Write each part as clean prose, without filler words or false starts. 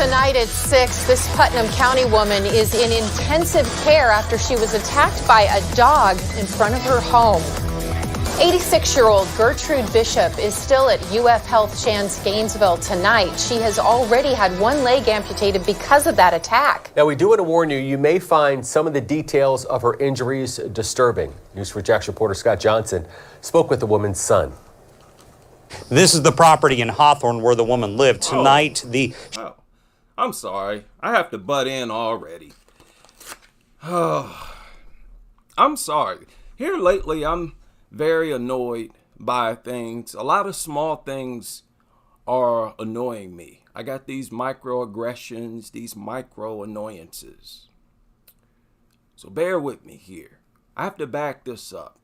Tonight at 6, this Putnam County woman is in intensive care after she was attacked by a dog in front of her home. 86-year-old Gertrude Bishop is still at UF Health Shands Gainesville tonight. She has already had one leg amputated because of that attack. Now, we do want to warn you, you may find some of the details of her injuries disturbing. News4 Jax reporter Scott Johnson spoke with the woman's son. This is the property in Hawthorne where the woman lived. Tonight, I'm sorry. I have to butt in already. I'm sorry. Here lately, I'm very annoyed by things. A lot of small things are annoying me. I got these microaggressions, these micro annoyances. So bear with me here. I have to back this up.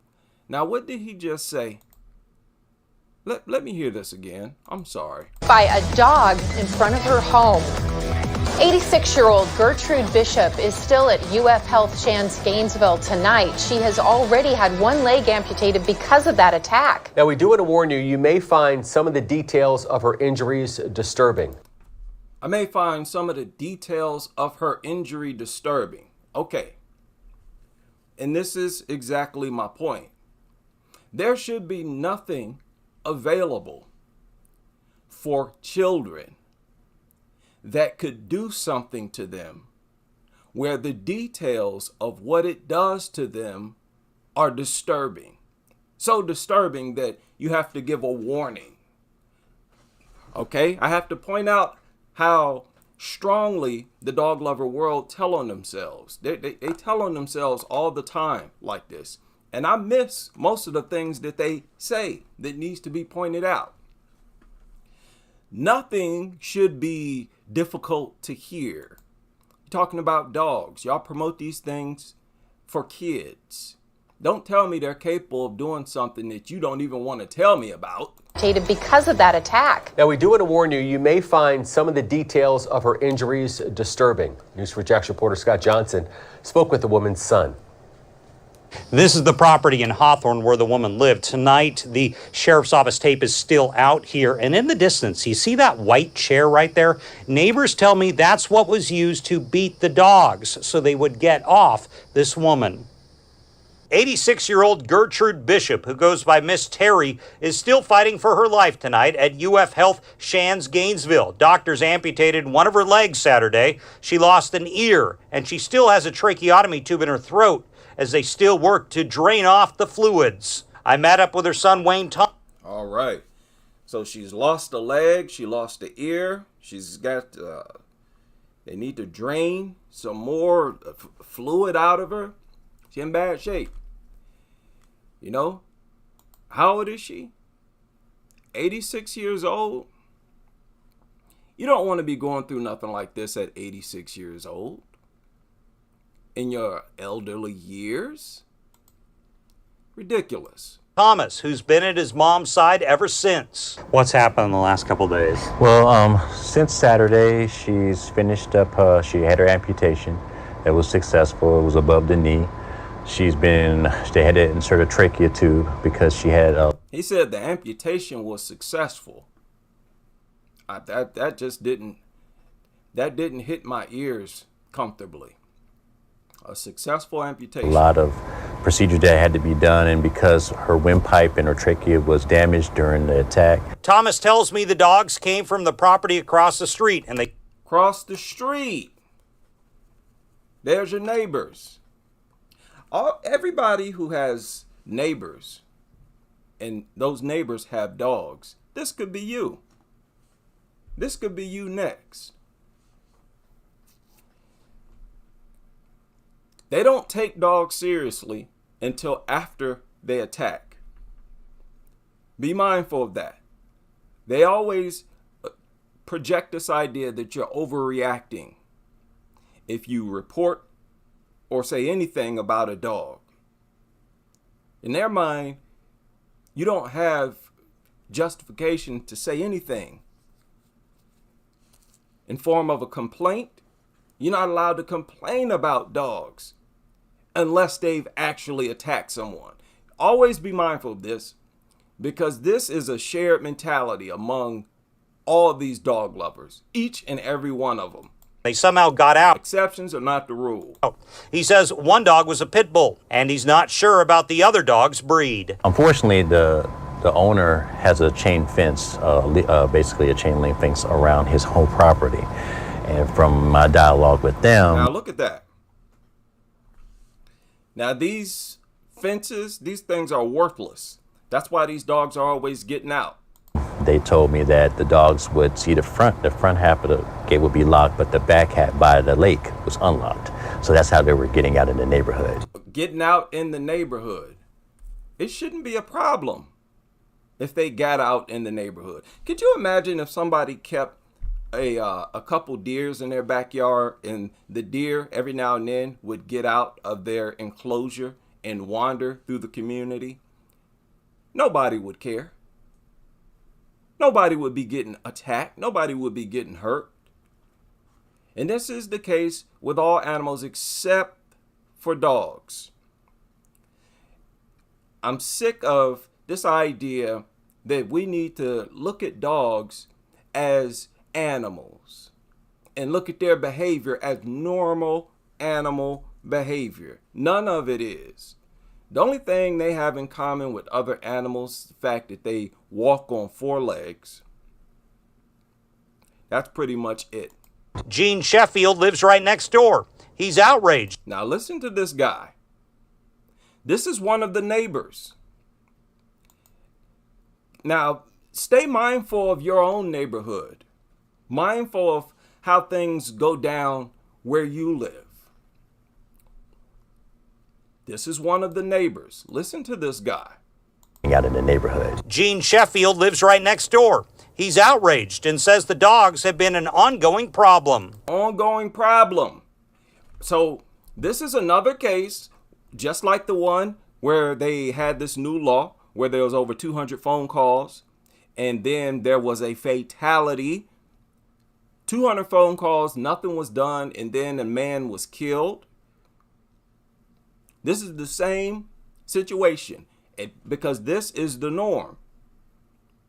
Now, what did he just say? Let me hear this again. I'm sorry. By a dog in front of her home. 86-year-old Gertrude Bishop is still at UF Health Shands Gainesville tonight. She has already had one leg amputated because of that attack. Now, we do want to warn you, you may find some of the details of her injuries disturbing. I may find some of the details of her injury disturbing. Okay. And this is exactly my point. There should be nothing available for children that could do something to them where the details of what it does to them are disturbing. So disturbing that you have to give a warning. Okay? I have to point out how strongly the dog lover world tell on themselves. They tell on themselves all the time like this. And I miss most of the things that they say that needs to be pointed out. Nothing should be difficult to hear. You're talking about dogs. Y'all promote these things for kids. Don't tell me they're capable of doing something that you don't even want to tell me about. Because of that attack. Now, we do want to warn you, you may find some of the details of her injuries disturbing. News4 Jax reporter Scott Johnson spoke with the woman's son. this is the property in Hawthorne where the woman lived. Tonight, the sheriff's office tape is still out here. And in the distance, you see that white chair right there? Neighbors tell me that's what was used to beat the dogs so they would get off this woman. 86-year-old Gertrude Bishop, who goes by Miss Terry, is still fighting for her life tonight at UF Health Shands Gainesville. Doctors amputated one of her legs Saturday. She lost an ear, and she still has a tracheotomy tube in her throat as they still work to drain off the fluids. I met up with her son, Wayne Thomas. All right. So she's lost a leg. She lost the ear. She's got, they need to drain some more fluid out of her. She's in bad shape. You know, how old is she? 86 years old. You don't want to be going through nothing like this at 86 years old. In your elderly years. Ridiculous. Thomas, who's been at his mom's side ever since. What's happened in the last couple days? Well, since Saturday, she's finished up, she had her amputation. It was successful. It was above the knee. They had to insert a trachea tube because she had He said the amputation was successful. That didn't hit my ears comfortably. A successful amputation. A lot of procedures that had to be done, and because her windpipe and her trachea was damaged during the attack. Thomas tells me the dogs came from the property across the street, and they... Across the street. There's your neighbors. Everybody who has neighbors, and those neighbors have dogs, this could be you. This could be you next. They don't take dogs seriously until after they attack. Be mindful of that. They always project this idea that you're overreacting if you report or say anything about a dog. In their mind, you don't have justification to say anything. In form of a complaint, you're not allowed to complain about dogs unless they've actually attacked someone. Always be mindful of this, because this is a shared mentality among all of these dog lovers, each and every one of them. They somehow got out. Exceptions are not the rule. He says one dog was a pit bull, and he's not sure about the other dog's breed. Unfortunately, the owner has a chain fence, basically a chain link fence around his whole property. And from my dialogue with them... Now look at that. Now these fences, these things are worthless. That's why these dogs are always getting out. They told me that the dogs would see the front half of the gate would be locked, but the back half by the lake was unlocked. So that's how they were getting out in the neighborhood. Getting out in the neighborhood. It shouldn't be a problem if they got out in the neighborhood. Could you imagine if somebody kept a couple deers in their backyard, and the deer every now and then would get out of their enclosure and wander through the community? Nobody would care. Nobody would be getting attacked. Nobody would be getting hurt. And this is the case with all animals except for dogs. I'm sick of this idea that we need to look at dogs as animals and look at their behavior as normal animal behavior. None of it is. The only thing they have in common with other animals is the fact that they walk on 4 legs. That's pretty much it. Gene Sheffield lives right next door. He's outraged. Now listen to this guy. This is one of the neighbors. Now, stay mindful of your own neighborhood. Mindful of how things go down where you live. This is one of the neighbors. Listen to this guy. Out in the neighborhood. Gene Sheffield lives right next door. He's outraged and says the dogs have been an ongoing problem. Ongoing problem. So this is another case, just like the one where they had this new law, where there was over 200 phone calls, and then there was a fatality. 200 phone calls, nothing was done, and then a man was killed. This is the same situation, because this is the norm.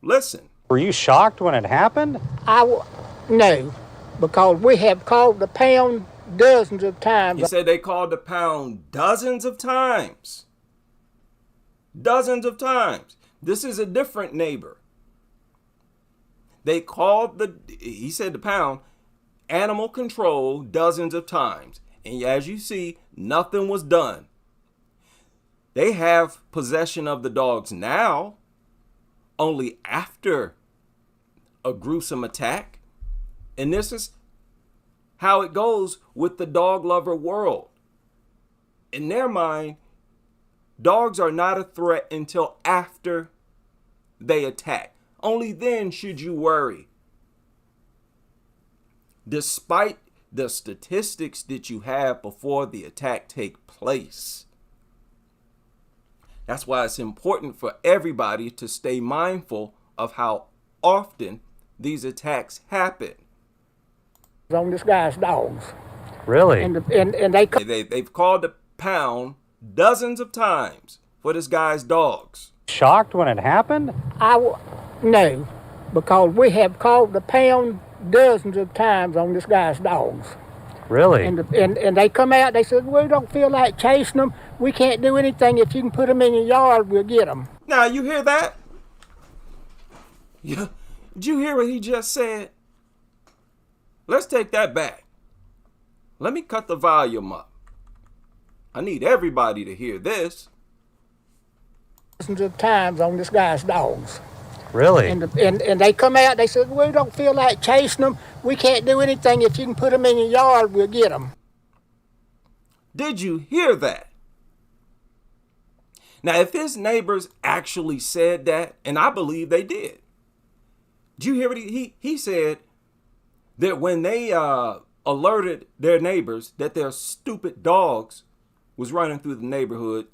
Listen. Were you shocked when it happened? No, because we have called the pound dozens of times. He said they called the pound dozens of times. Dozens of times. This is a different neighbor. They called he said the pound, animal control dozens of times. And as you see, nothing was done. They have possession of the dogs now, only after a gruesome attack. And this is how it goes with the dog lover world. In their mind, dogs are not a threat until after they attack. Only then should you worry. Despite the statistics that you have before the attack take place. That's why it's important for everybody to stay mindful of how often these attacks happen. On this guy's dogs. Really? And they've called the pound dozens of times for this guy's dogs. Shocked when it happened? No, because we have called the pound dozens of times on this guy's dogs. Really? And they come out, they said, we don't feel like chasing them. We can't do anything. If you can put them in your yard, we'll get them. Now, you hear that? Yeah. Did you hear what he just said? Let's take that back. Let me cut the volume up. I need everybody to hear this. Dozens of times on this guy's dogs. Really? And they come out, they said, we don't feel like chasing them. We can't do anything. If you can put them in your yard, we'll get them. Did you hear that? Now, if his neighbors actually said that, and I believe they did. Did you hear what he said? That when they alerted their neighbors that their stupid dogs was running through the neighborhood,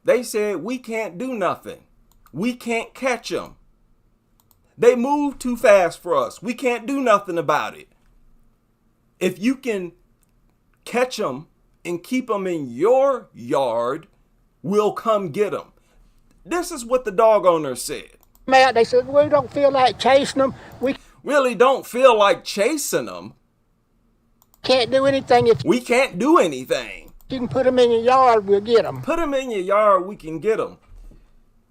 they said, we can't do nothing. We can't catch them. They move too fast for us. We can't do nothing about it. If you can catch them and keep them in your yard, we'll come get them. This is what the dog owner said. They said, we don't feel like chasing them. really don't feel like chasing them, Can't do anything. If we can't do anything. you can put them in your yard, we'll get them. Put them in your yard, we can get them.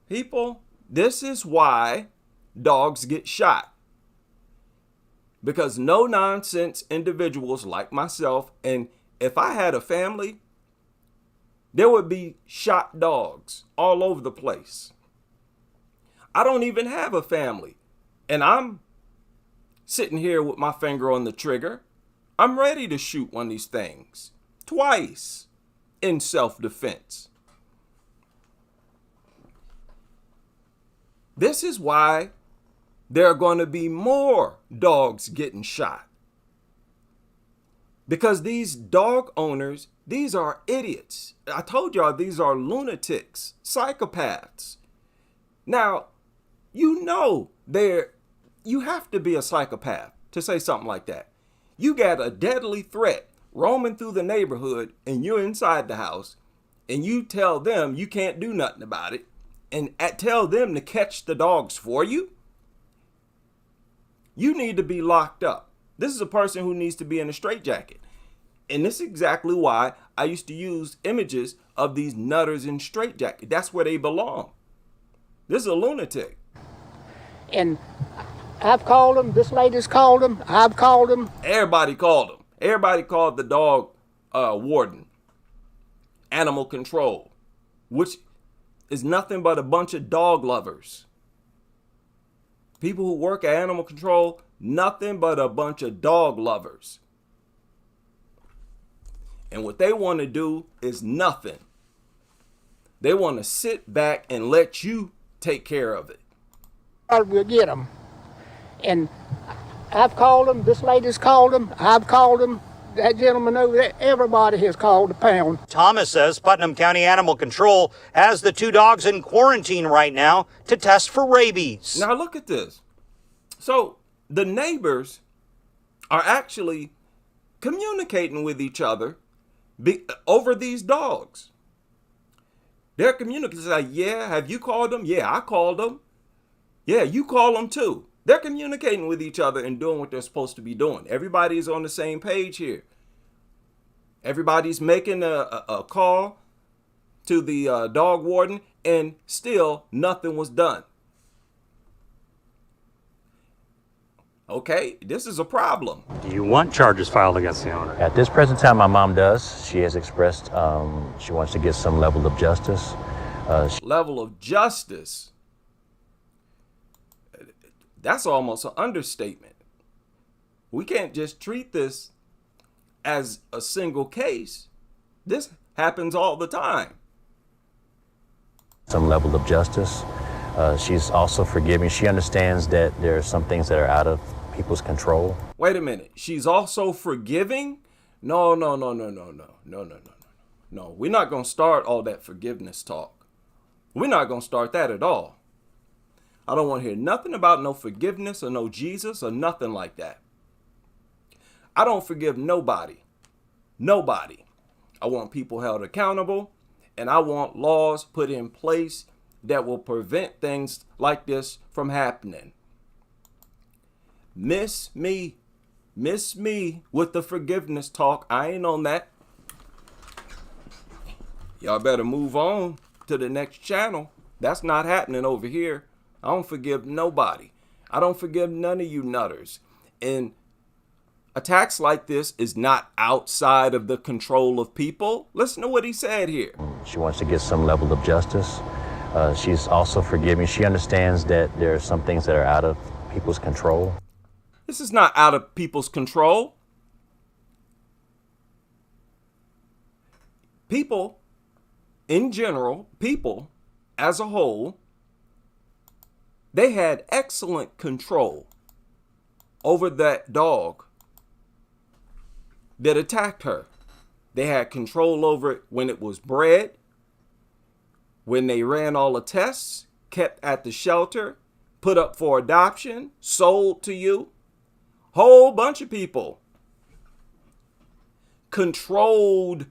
People, this is why dogs get shot. Because no nonsense individuals like myself, and if I had a family, there would be shot dogs all over the place. I don't even have a family, and I'm sitting here with my finger on the trigger. I'm ready to shoot one of these things twice in self-defense. This is why there are going to be more dogs getting shot. Because these dog owners, these are idiots. I told y'all these are lunatics, psychopaths. Now, you know you have to be a psychopath to say something like that. You got a deadly threat roaming through the neighborhood and you're inside the house and you tell them you can't do nothing about it and tell them to catch the dogs for you. You need to be locked up. This is a person who needs to be in a straitjacket. And this is exactly why I used to use images of these nutters in straitjacket. That's where they belong. This is a lunatic. And I've called them. This lady's called them. I've called them. Everybody called them. Everybody called the dog warden, animal control, which is nothing but a bunch of dog lovers. People who work at animal control, nothing but a bunch of dog lovers. And what they want to do is nothing. They want to sit back and let you take care of it. We'll get them. And I've called them. This lady's called them. I've called them. That gentleman over there, everybody has called the pound. Thomas says Putnam County Animal Control has the 2 dogs in quarantine right now to test for rabies. Now look at this. So the neighbors are actually communicating with each other over these dogs. They're communicating, like, yeah, have you called them? Yeah, I called them. Yeah, you call them too. They're communicating with each other and doing what they're supposed to be doing. Everybody's on the same page here. Everybody's making a call to the dog warden, and still nothing was done. Okay, this is a problem. Do you want charges filed against the owner? At this present time, my mom does. She has expressed she wants to get some level of justice. Level of justice. That's almost an understatement. We can't just treat this as a single case. This happens all the time. Some level of justice. She's also forgiving. She understands that there are some things that are out of people's control. Wait a minute. She's also forgiving? No. We're not going to start all that forgiveness talk. We're not going to start that at all. I don't want to hear nothing about no forgiveness or no Jesus or nothing like that. I don't forgive nobody. Nobody. I want people held accountable, and I want laws put in place that will prevent things like this from happening. Miss me with the forgiveness talk. I ain't on that. Y'all better move on to the next channel. That's not happening over here. I don't forgive nobody. I don't forgive none of you nutters. And attacks like this is not outside of the control of people. Listen to what he said here. She wants to get some level of justice. She's also forgiving. She understands that there are some things that are out of people's control. This is not out of people's control. People, in general, people as a whole, they had excellent control over that dog that attacked her. They had control over it when it was bred, when they ran all the tests, kept at the shelter, put up for adoption, sold to you. Whole bunch of people controlled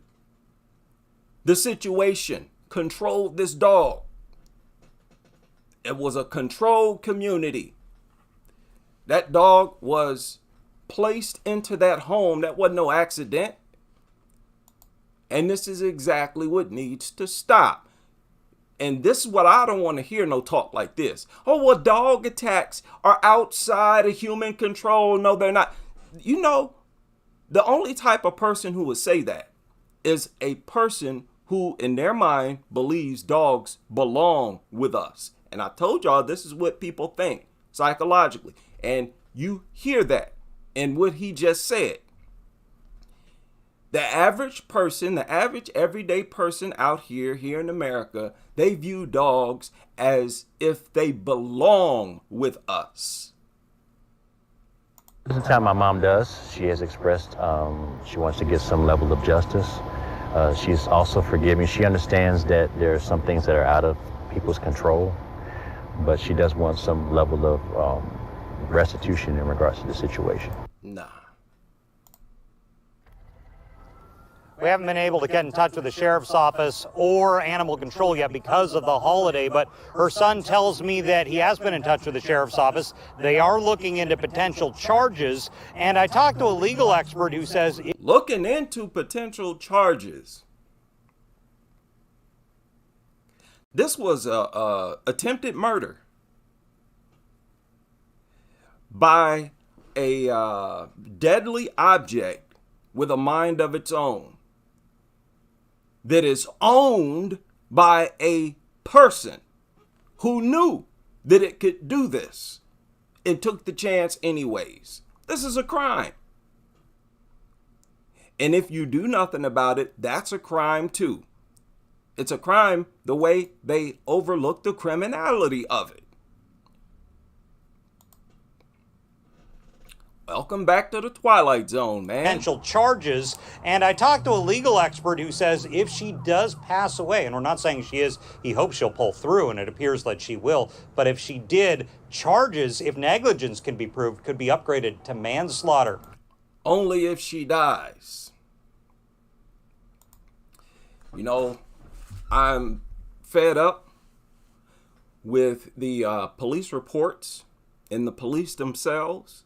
the situation, controlled this dog. It was a controlled community. That dog was placed into that home. That wasn't no accident. And this is exactly what needs to stop. And this is what I don't want to hear, no talk like this. Oh, well, dog attacks are outside of human control. No, they're not. You know, the only type of person who would say that is a person who, in their mind, believes dogs belong with us. And I told y'all this is what people think psychologically. And you hear that in what he just said. The average person, the average everyday person out here in America, they view dogs as if they belong with us. This is the time my mom does. She has expressed she wants to get some level of justice. She's also forgiving. She understands that there are some things that are out of people's control, but she does want some level of restitution in regards to the situation. Nah. We haven't been able to get in touch with the sheriff's office or animal control yet because of the holiday, but her son tells me that he has been in touch with the sheriff's office. They are looking into potential charges, and I talked to a legal expert who says... Looking into potential charges. This was a attempted murder by a deadly object with a mind of its own that is owned by a person who knew that it could do this and took the chance anyways. This is a crime. And if you do nothing about it, that's a crime too. It's a crime the way they overlook the criminality of it. Welcome back to the Twilight Zone, man. Potential charges, and I talked to a legal expert who says if she does pass away, and we're not saying she is, he hopes she'll pull through, and it appears that she will, but if she did, charges, if negligence can be proved, could be upgraded to manslaughter. Only if she dies. You know, I'm fed up with the police reports and the police themselves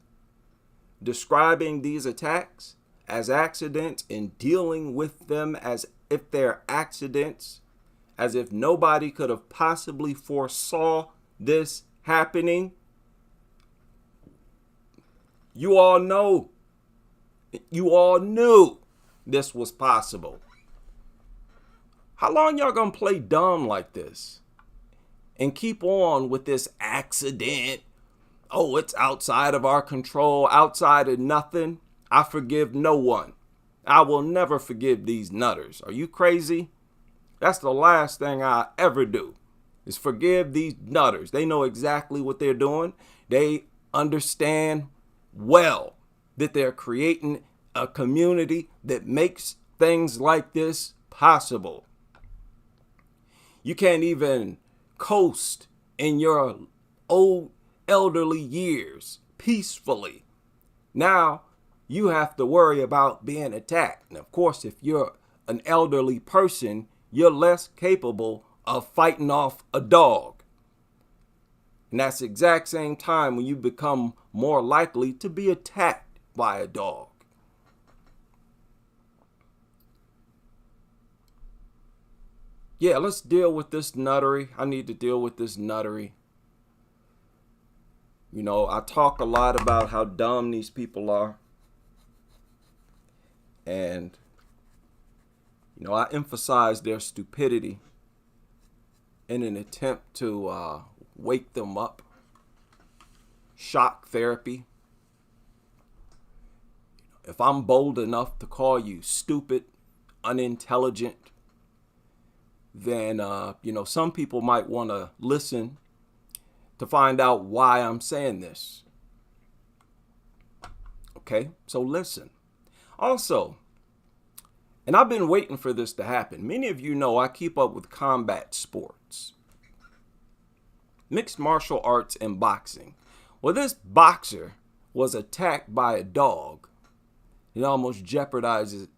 describing these attacks as accidents and dealing with them as if they're accidents, as if nobody could have possibly foresaw this happening. You all know, you all knew this was possible. How long y'all gonna play dumb like this and keep on with this accident? Oh, it's outside of our control, outside of nothing. I forgive no one. I will never forgive these nutters. Are you crazy? That's the last thing I ever do, is forgive these nutters. They know exactly what they're doing. They understand well that they're creating a community that makes things like this possible. You can't even coast in your old elderly years peacefully. Now you have to worry about being attacked. And of course, if you're an elderly person, you're less capable of fighting off a dog. And that's the exact same time when you become more likely to be attacked by a dog. Yeah, let's deal with this nuttery. I need to deal with this nuttery. You know, I talk a lot about how dumb these people are. And, you know, I emphasize their stupidity in an attempt to wake them up. Shock therapy. If I'm bold enough to call you stupid, unintelligent, then, you know, some people might want to listen to find out why I'm saying this. Okay, so listen. Also, and I've been waiting for this to happen. Many of you know I keep up with combat sports, mixed martial arts, and boxing. Well, this boxer was attacked by a dog. It almost jeopardized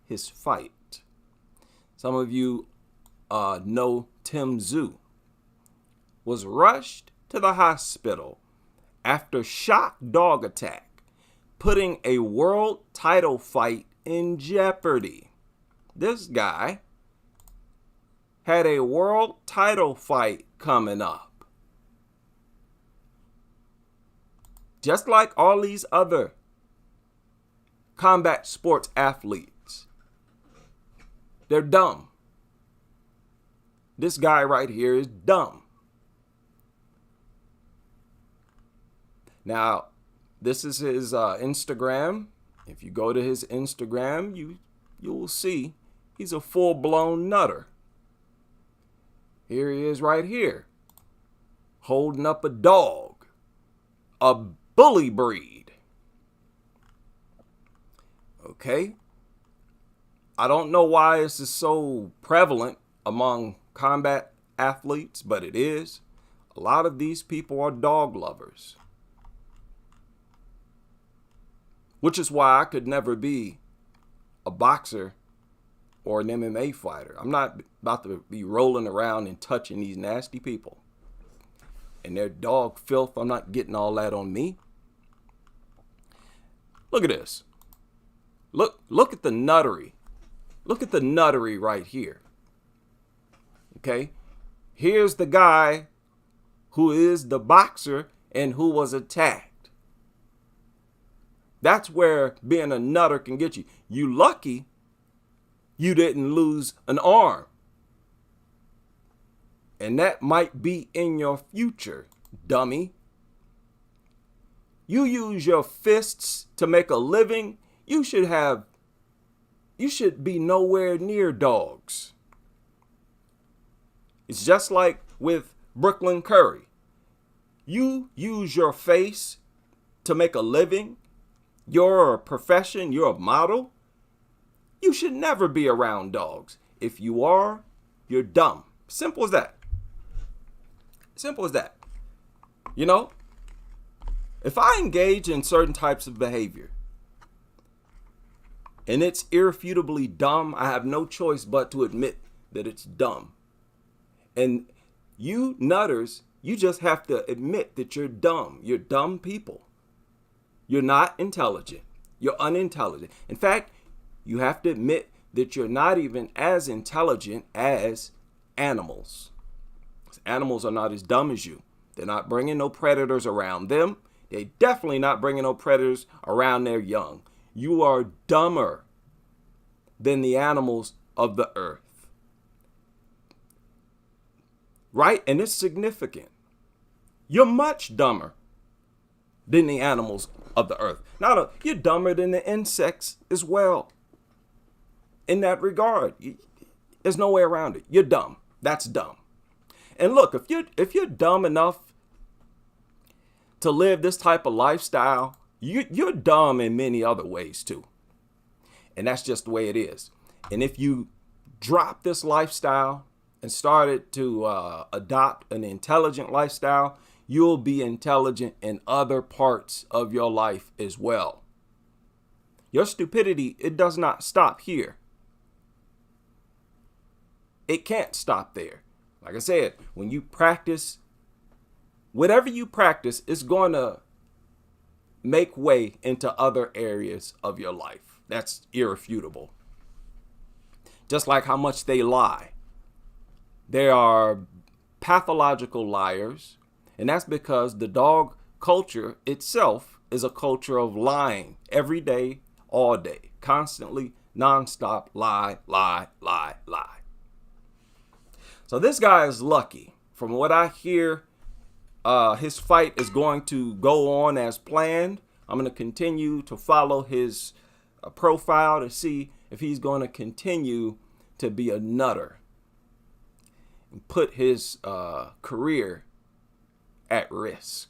his fight. Some of you know Tim Tszyu was rushed to the hospital after shock dog attack, putting a world title fight in jeopardy. This guy had a world title fight coming up. Just like all these other combat sports athletes. They're dumb. This guy right here is dumb. Now, this is his Instagram. If you go to his Instagram, you will see he's a full-blown nutter. Here he is right here, holding up a dog, a bully breed. Okay? I don't know why this is so prevalent among combat athletes, but it is. A lot of these people are dog lovers. Which is why I could never be a boxer or an MMA fighter. I'm not about to be rolling around and touching these nasty people. And their dog filth, I'm not getting all that on me. Look at this. Look at the nuttery. Look at the nuttery right here. Okay? Here's the guy who is the boxer and who was attacked. That's where being a nutter can get you. You lucky you didn't lose an arm. And that might be in your future, dummy. You use your fists to make a living. You should be nowhere near dogs. It's just like with Brooklyn Curry. You use your face to make a living. You're a profession, you're a model. You should never be around dogs. If you are, you're dumb. Simple as that. Simple as that. You know, if I engage in certain types of behavior and it's irrefutably dumb, I have no choice but to admit that it's dumb. And you nutters, you just have to admit that you're dumb. You're dumb people. You're not intelligent. You're unintelligent. In fact, you have to admit that you're not even as intelligent as animals. Animals are not as dumb as you. They're not bringing no predators around them. They're definitely not bringing no predators around their young. You are dumber than the animals of the earth. Right? And it's significant. You're much dumber than the animals of the earth. Now, you're dumber than the insects as well. In that regard, there's no way around it. You're dumb. That's dumb. And look, if you're dumb enough to live this type of lifestyle, you're dumb in many other ways too. And that's just the way it is. And if you drop this lifestyle and started to adopt an intelligent lifestyle, you'll be intelligent in other parts of your life as well. Your stupidity, it does not stop here. It can't stop there. Like I said, when you practice, whatever you practice is going to make way into other areas of your life. That's irrefutable. Just like how much they lie. They are pathological liars. And that's because the dog culture itself is a culture of lying every day, all day, constantly, nonstop, lie, lie, lie, lie. So this guy is lucky. From what I hear, his fight is going to go on as planned. I'm going to continue to follow his profile to see if he's going to continue to be a nutter and put his career at risk.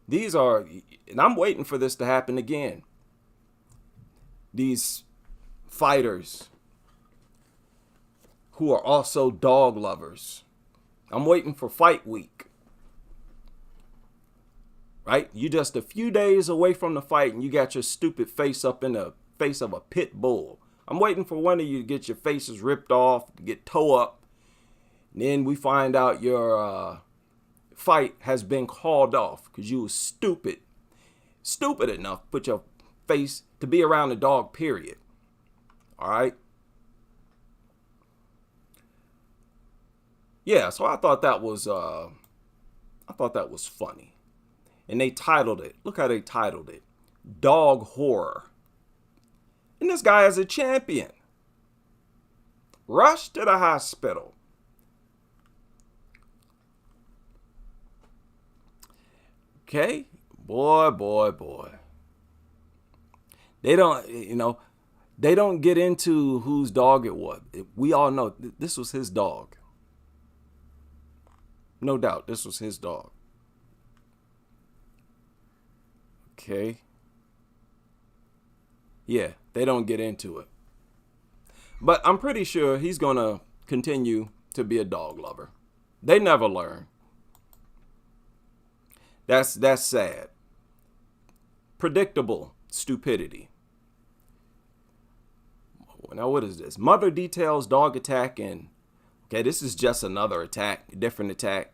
These are, and I'm waiting for this to happen again. These fighters who are also dog lovers. I'm waiting for fight week. Right? You just a few days away from the fight and you got your stupid face up in the face of a pit bull. I'm waiting for one of you to get your faces ripped off, to get toe up. And then we find out your fight has been called off because you was stupid enough to put your face to be around a dog, period. All right. Yeah, so I thought that was funny. And they titled it, look how they titled it, Dog Horror. And this guy is a champion. Rush to the hospital. Okay, boy. They don't get into whose dog it was. We all know this was his dog. No doubt, this was his dog. Okay. Yeah, they don't get into it. But I'm pretty sure he's going to continue to be a dog lover. They never learn. That's sad. Predictable stupidity. Now, what is this? Mother details dog attack and, okay, this is just another attack, a different attack.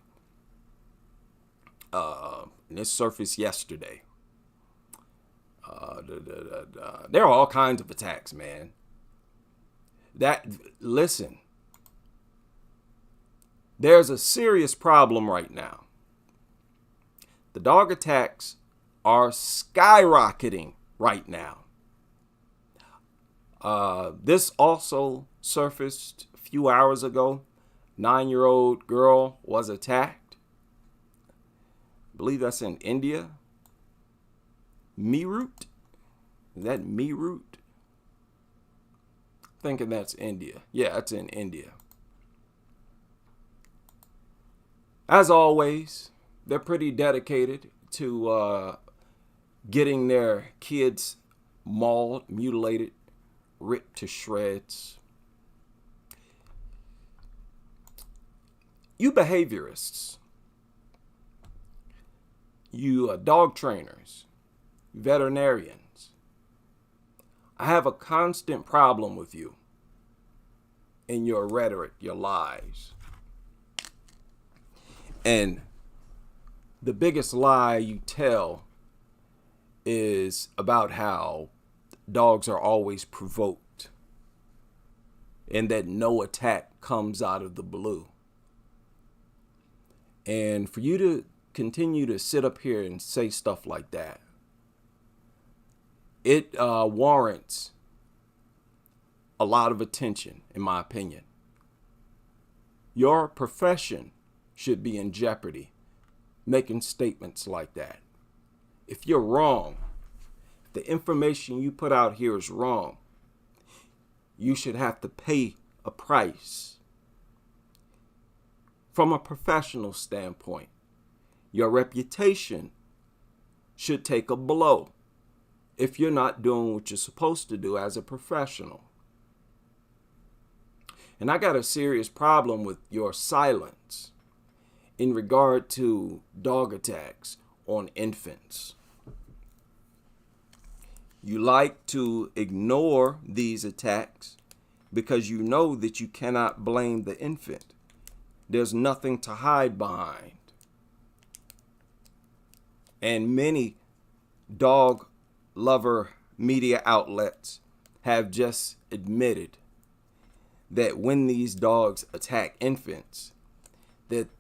And it surfaced yesterday. There are all kinds of attacks, man. Listen, there's a serious problem right now. The dog attacks are skyrocketing right now. This also surfaced a few hours ago. 9-year-old girl was attacked. I believe that's in India. Meerut? Is that Meerut? Thinking that's India. Yeah, it's in India. As always, they're pretty dedicated to getting their kids mauled, mutilated, ripped to shreds. You behaviorists, you dog trainers, veterinarians, I have a constant problem with you and your rhetoric, your lies. And the biggest lie you tell is about how dogs are always provoked and that no attack comes out of the blue. And for you to continue to sit up here and say stuff like that, it warrants a lot of attention, in my opinion. Your profession should be in jeopardy making statements like that. If you're wrong, if the information you put out here is wrong, you should have to pay a price. From a professional standpoint, your reputation should take a blow if you're not doing what you're supposed to do as a professional. And I got a serious problem with your silence in regard to dog attacks on infants. You like to ignore these attacks because you know that you cannot blame the infant. There's nothing to hide behind. And many dog lover media outlets have just admitted that when these dogs attack infants,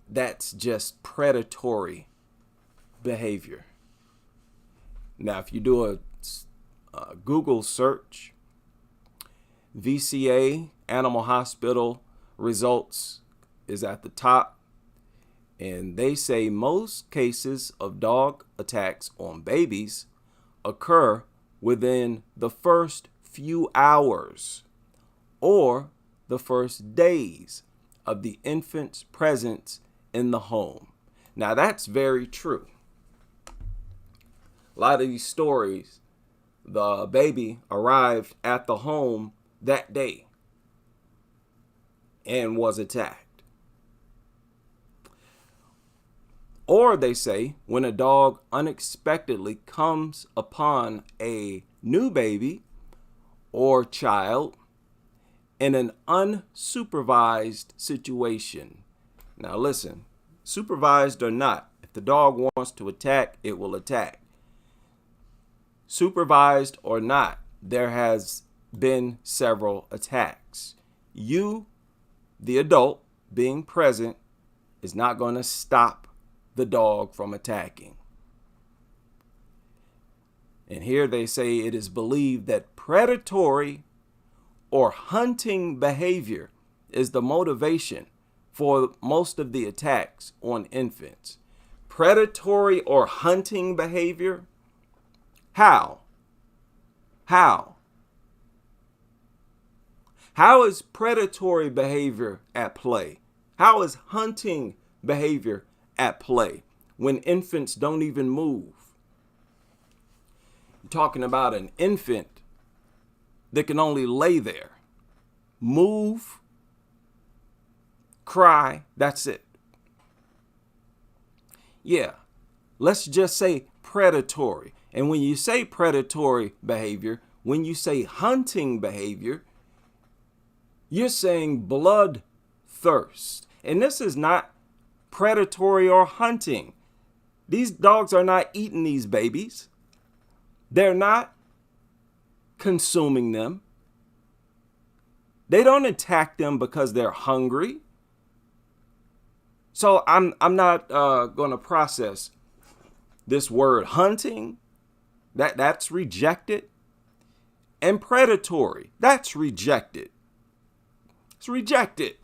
that's just predatory behavior. Now, if you do a Google search, VCA Animal Hospital results is at the top, and they say most cases of dog attacks on babies occur within the first few hours or the first days of the infant's presence in the home. Now, that's very true. A lot of these stories, the baby arrived at the home that day and was attacked. Or they say when a dog unexpectedly comes upon a new baby or child in an unsupervised situation. Now listen, supervised or not. If the dog wants to attack, it will attack. Supervised or not, there has been several attacks. You, the adult, being present, is not going to stop the dog from attacking. And here they say it is believed that predatory or hunting behavior is the motivation for most of the attacks on infants. Predatory or hunting behavior? How? How is predatory behavior at play? How is hunting behavior at play when infants don't even move? You're talking about an infant that can only lay there, move, cry, that's it. Yeah, let's just say predatory. And when you say predatory behavior, when you say hunting behavior, you're saying bloodthirst. And this is not predatory or hunting. These dogs are not eating these babies. They're not consuming them. They don't attack them because they're hungry. So I'm not going to process this word hunting. That's rejected. And predatory, that's rejected. It's rejected.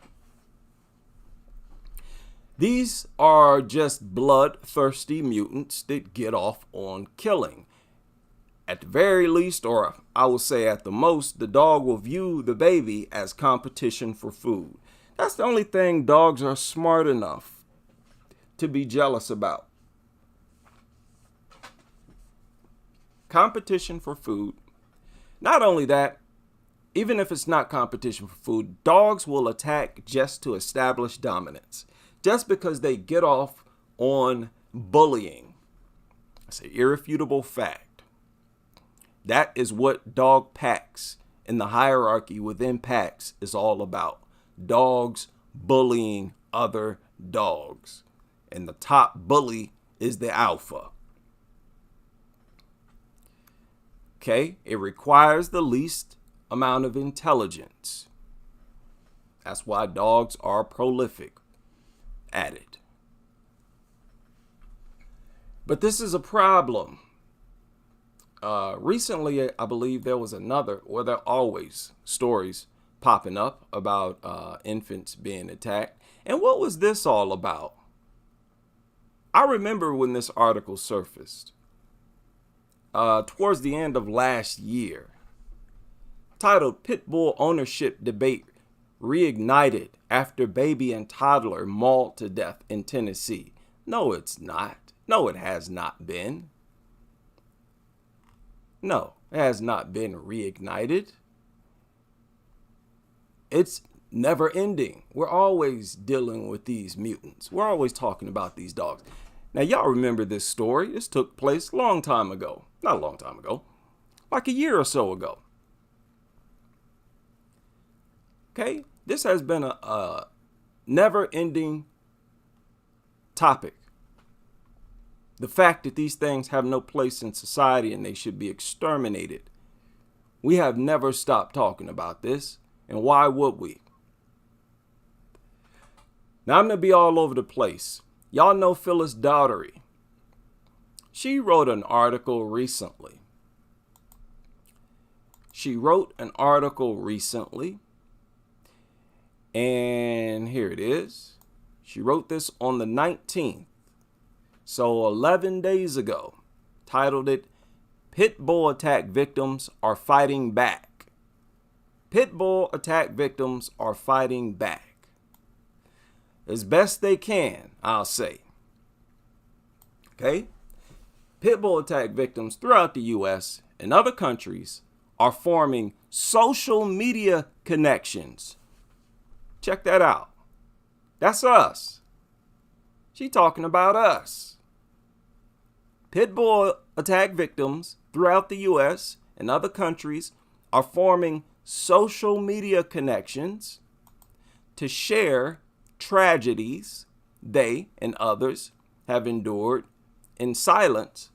These are just bloodthirsty mutants that get off on killing. At the very least, or I will say at the most, the dog will view the baby as competition for food. That's the only thing dogs are smart enough to be jealous about. Competition for food. Not only that, even if it's not competition for food, dogs will attack just to establish dominance, just because they get off on bullying. That's an irrefutable fact. That is what dog packs in the hierarchy within packs is all about. Dogs bullying other dogs. And the top bully is the alpha. Okay, it requires the least amount of intelligence. That's why dogs are prolific at it. But this is a problem. Recently, I believe there was another, or there are always stories popping up about infants being attacked. And what was this all about? I remember when this article surfaced towards the end of last year, titled "Pit Bull Ownership Debate Reignited After Baby and Toddler Mauled to Death in Tennessee." No, it's not. No, it has not been. No, it has not been reignited. It's never ending. We're always dealing with these mutants. We're always talking about these dogs. Now, y'all remember this story. This took place a long time ago. Not a long time ago. Like a year or so ago. Okay? This has been a never-ending topic. The fact that these things have no place in society and they should be exterminated. We have never stopped talking about this. And why would we? Now, I'm going to be all over the place. Y'all know Phyllis Daughtery. She wrote an article recently. And here it is. She wrote this on the 19th. So 11 days ago. Titled it, "Pit Bull Attack Victims Are Fighting Back." Pit bull attack victims are fighting back. As best they can, I'll say. Okay? Pit bull attack victims throughout the U.S. and other countries are forming social media connections. Check that out. That's us. She talking about us. Pit bull attack victims throughout the U.S. and other countries are forming social media connections to share tragedies they and others have endured in silence,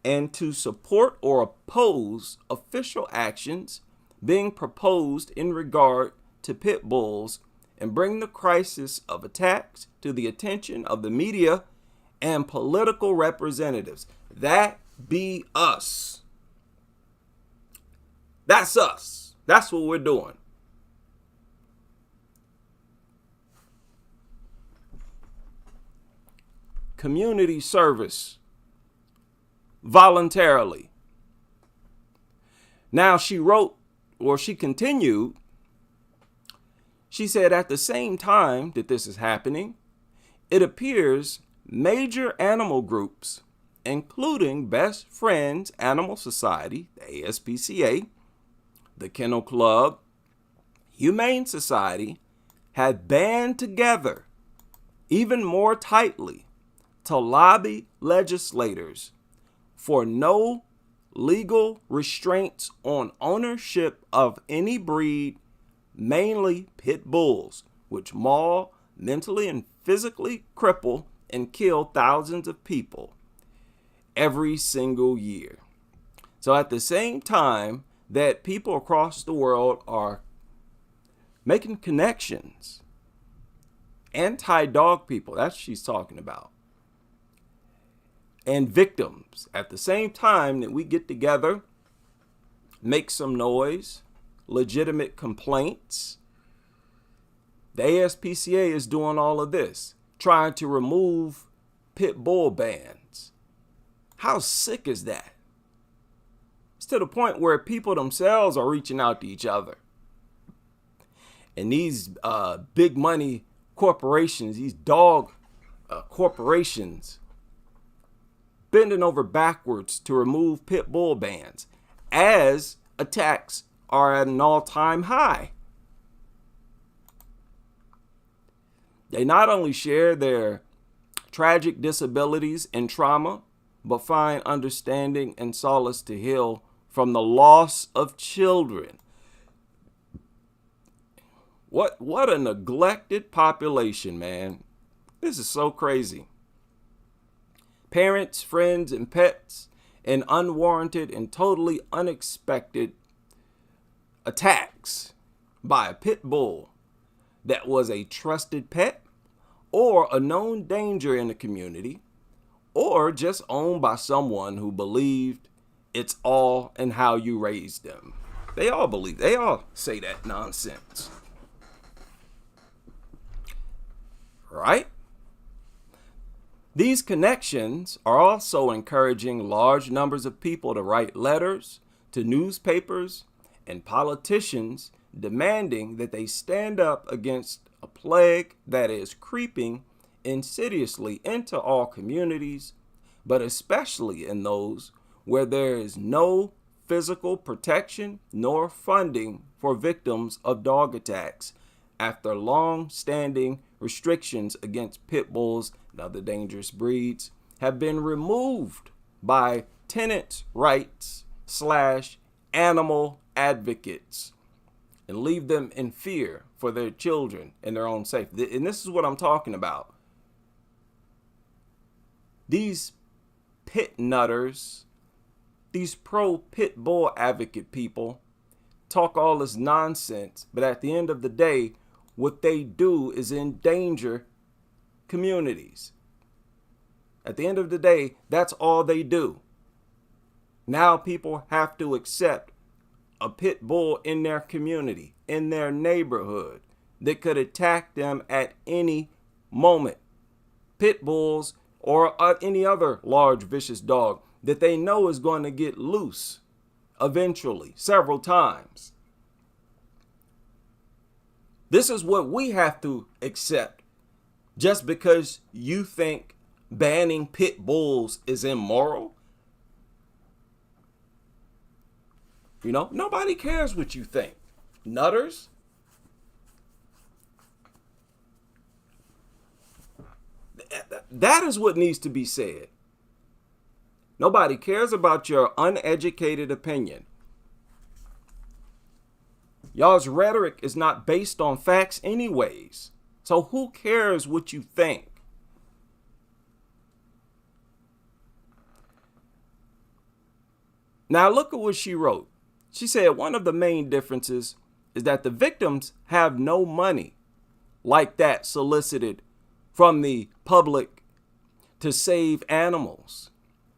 and to support or oppose official actions being proposed in regard to pit bulls and bring the crisis of attacks to the attention of the media and political representatives. That be us. That's us. That's what we're doing. Community service voluntarily. Now she continued, she said, at the same time that this is happening, it appears major animal groups, including Best Friends Animal Society, the ASPCA, the Kennel Club, Humane Society, have band together even more tightly to lobby legislators for no legal restraints on ownership of any breed, mainly pit bulls, which maul, mentally and physically cripple, and kill thousands of people every single year. So at the same time that people across the world are making connections, anti-dog people, that's what she's talking about, and victims, at the same time that we get together, make some noise, legitimate complaints, the ASPCA is doing all of this, trying to remove pit bull bans. How sick is that? It's to the point where people themselves are reaching out to each other. And these big money corporations, these dog corporations, bending over backwards to remove pit bull bans as attacks are at an all-time high. They not only share their tragic disabilities and trauma, but find understanding and solace to heal from the loss of children. What a neglected population, man. This is so crazy. Parents, friends, and pets, and unwarranted and totally unexpected attacks by a pit bull that was a trusted pet or a known danger in the community, or just owned by someone who believed it's all in how you raise them. They all say that nonsense. Right? These connections are also encouraging large numbers of people to write letters to newspapers and politicians demanding that they stand up against a plague that is creeping insidiously into all communities, but especially in those where there is no physical protection nor funding for victims of dog attacks after long-standing restrictions against pit bulls and other dangerous breeds have been removed by tenants' rights / animal advocates and leave them in fear for their children and their own safety. And this is what I'm talking about. These pit nutters, these pro-pit bull advocate people talk all this nonsense, but at the end of the day, what they do is endanger communities. At the end of the day, that's all they do. Now people have to accept a pit bull in their community, in their neighborhood, that could attack them at any moment. Pit bulls or any other large vicious dog that they know is going to get loose eventually, several times. This is what we have to accept just because you think banning pit bulls is immoral. You know, nobody cares what you think. Nutters. That is what needs to be said. Nobody cares about your uneducated opinion. Y'all's rhetoric is not based on facts anyways. So who cares what you think? Now look at what she wrote. She said one of the main differences is that the victims have no money like that solicited from the public to save animals.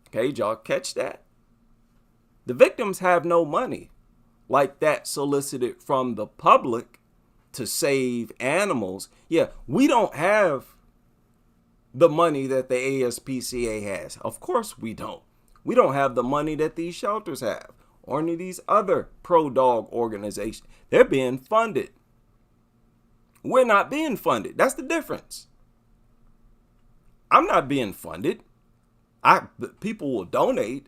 Okay, y'all catch that? The victims have no money like that solicited from the public to save animals. Yeah, we don't have the money that the ASPCA has. Of course we don't. We don't have the money that these shelters have or any of these other pro-dog organizations. They're being funded. We're not being funded. That's the difference. I'm not being funded. People will donate,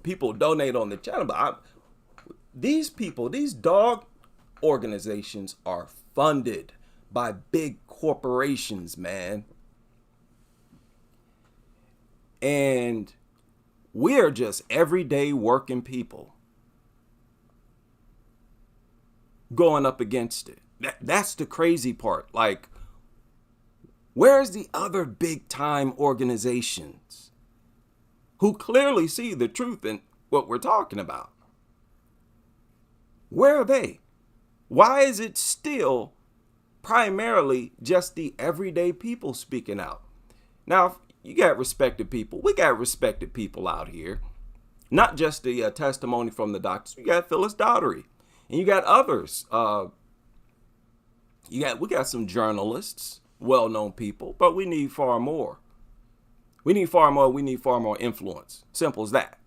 people donate on the channel, but these dog organizations are funded by big corporations, man. And we're just everyday working people going up against it. That's the crazy part. Like, where's the other big time organizations who clearly see the truth in what we're talking about? Where are they? Why is it still primarily just the everyday people speaking out? Now, you got respected people. We got respected people out here. Not just the testimony from the doctors. You got Phyllis Daugherty. And you got others. We got some journalists, well-known people, but we need far more. We need far more influence. Simple as that.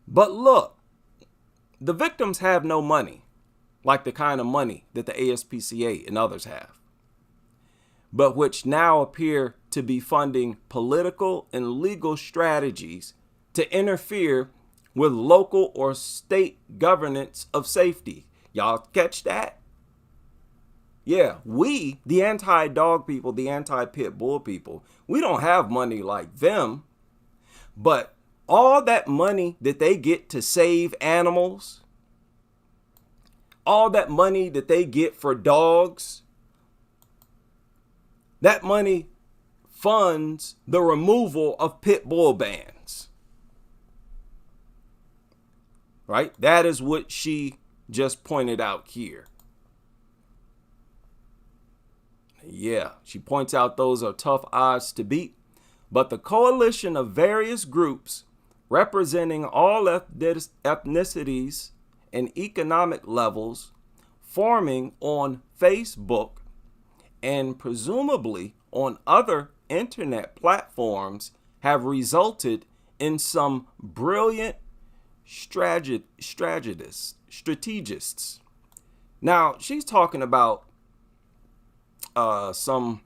But look, the victims have no money, like the kind of money that the ASPCA and others have, but which now appear to be funding political and legal strategies to interfere with local or state governance of safety. Y'all catch that? Yeah, we, the anti-dog people, the anti-pit bull people, we don't have money like them, but all that money that they get to save animals, all that money that they get for dogs, that money funds the removal of pit bull bans. Right? That is what she just pointed out here. Yeah, she points out those are tough odds to beat, but the coalition of various groups representing all ethnicities and economic levels forming on Facebook and presumably on other internet platforms have resulted in some brilliant strategists. Now, she's talking about some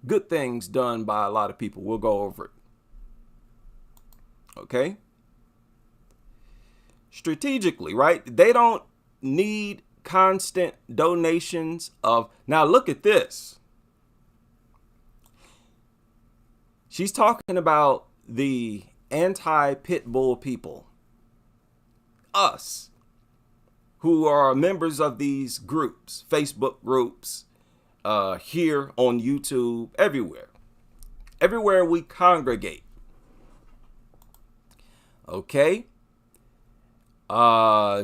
good things done by a lot of people. We'll go over it. Okay? Strategically, right? They don't need constant donations of... Now, look at this. She's talking about the anti-pit bull people. Us, who are members of these groups, Facebook groups, here on YouTube, everywhere we congregate. Okay.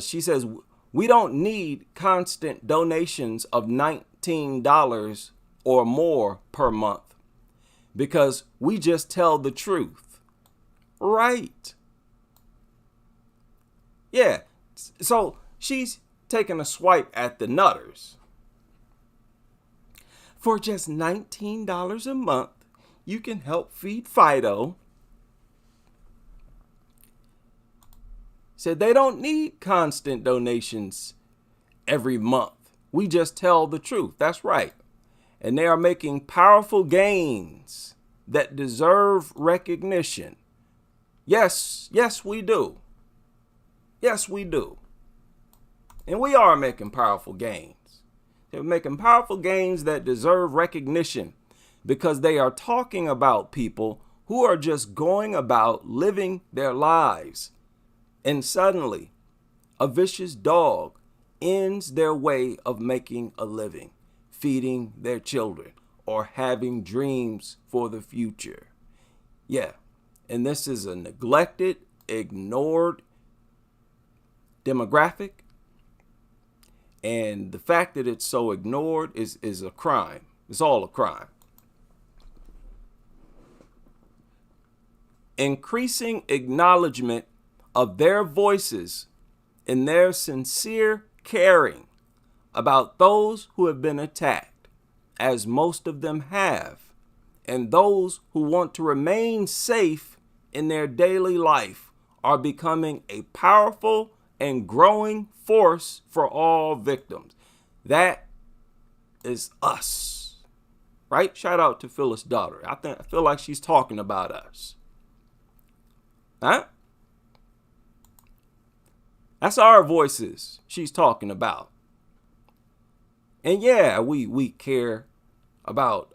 She says we don't need constant donations of $19 or more per month because we just tell the truth. Right. Yeah. So she's taking a swipe at the nutters. For just $19 a month, you can help feed Fido. Said they don't need constant donations every month. We just tell the truth. That's right. And they are making powerful gains that deserve recognition. Yes, we do. Yes, we do. And we are making powerful gains. They're making powerful gains that deserve recognition because they are talking about people who are just going about living their lives. And suddenly, a vicious dog ends their way of making a living, feeding their children, or having dreams for the future. Yeah, and this is a neglected, ignored demographic. And the fact that it's so ignored is a crime. It's all a crime. Increasing acknowledgement of their voices and their sincere caring about those who have been attacked, as most of them have, and those who want to remain safe in their daily life are becoming a powerful and growing force for all victims. That is us, right? Shout out to Phyllis' daughter. I feel like she's talking about us. Huh? That's our voices she's talking about. And yeah, we care about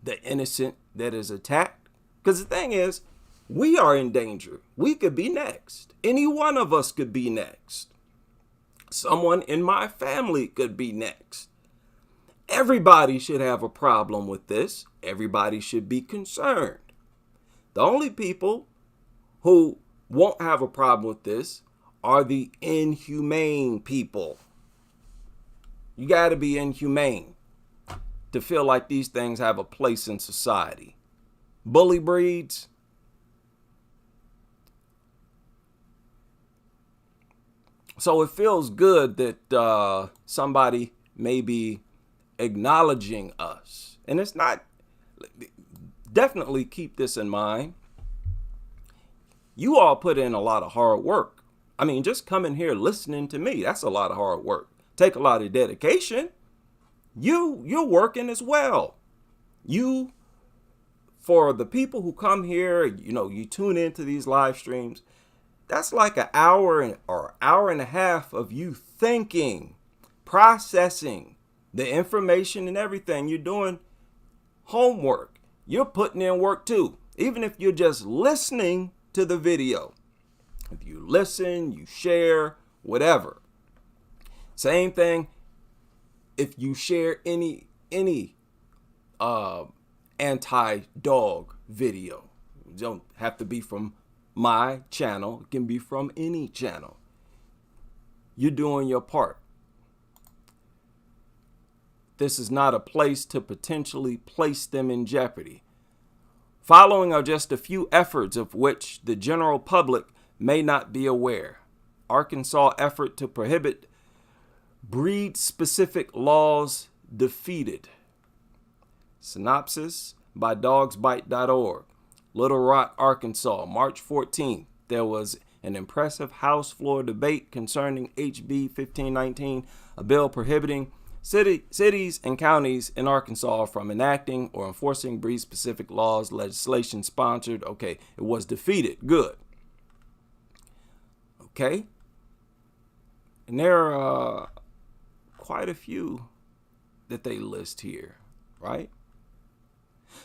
the innocent that is attacked. Because the thing is, we are in danger. We could be next. Any one of us could be next. Someone in my family could be next. Everybody should have a problem with this. Everybody should be concerned. The only people who won't have a problem with this are the inhumane people. You got to be inhumane to feel like these things have a place in society. Bully breeds. So it feels good that somebody may be acknowledging us. And it's not, definitely keep this in mind. You all put in a lot of hard work. I mean, just coming here listening to me, that's a lot of hard work. Take a lot of dedication. You're working as well. For the people who come here, you tune into these live streams, that's like an hour or hour and a half of you thinking, processing the information and everything. You're doing homework. You're putting in work too, even if you're just listening to the video. If you listen, you share, whatever. Same thing if you share any anti-dog video. You don't have to be from my channel. It can be from any channel. You're doing your part. This is not a place to potentially place them in jeopardy. Following are just a few efforts of which the general public may not be aware. Arkansas effort to prohibit breed-specific laws defeated. Synopsis by dogsbite.org. Little Rock, Arkansas, March 14th. There was an impressive House floor debate concerning HB 1519, a bill prohibiting cities and counties in Arkansas from enacting or enforcing breed-specific laws. Legislation sponsored. Okay, it was defeated. Good. Okay. And there are quite a few that they list here, right?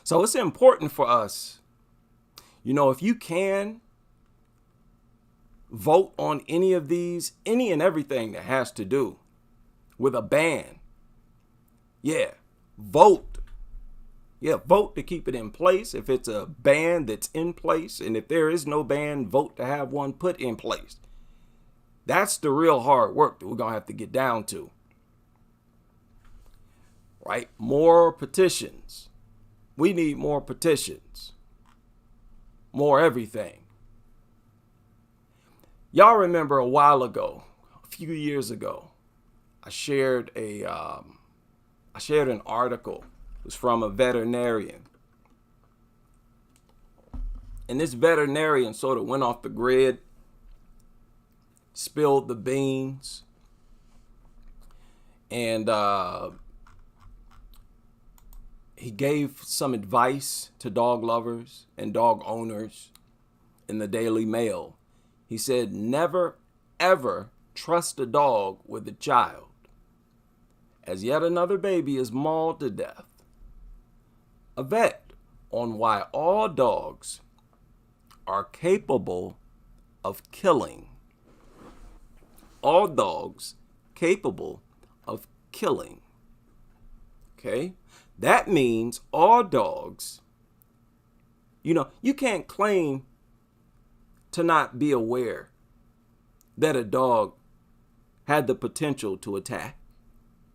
So it's important for us, if you can vote on any of these, any and everything that has to do with a ban. Yeah, vote. Yeah, vote to keep it in place. If it's a ban that's in place, and if there is no ban, vote to have one put in place. That's the real hard work that we're going to have to get down to. Right? More petitions. We need more petitions. More everything. Y'all remember a while ago, a few years ago, I shared an article. It was from a veterinarian. And this veterinarian sort of went off the grid, spilled the beans, and he gave some advice to dog lovers and dog owners in the Daily Mail. He said, never, ever trust a dog with a child, as yet another baby is mauled to death. A vet on why all dogs are capable of killing. All dogs capable of killing. Okay? That means all dogs, you can't claim to not be aware that a dog had the potential to attack.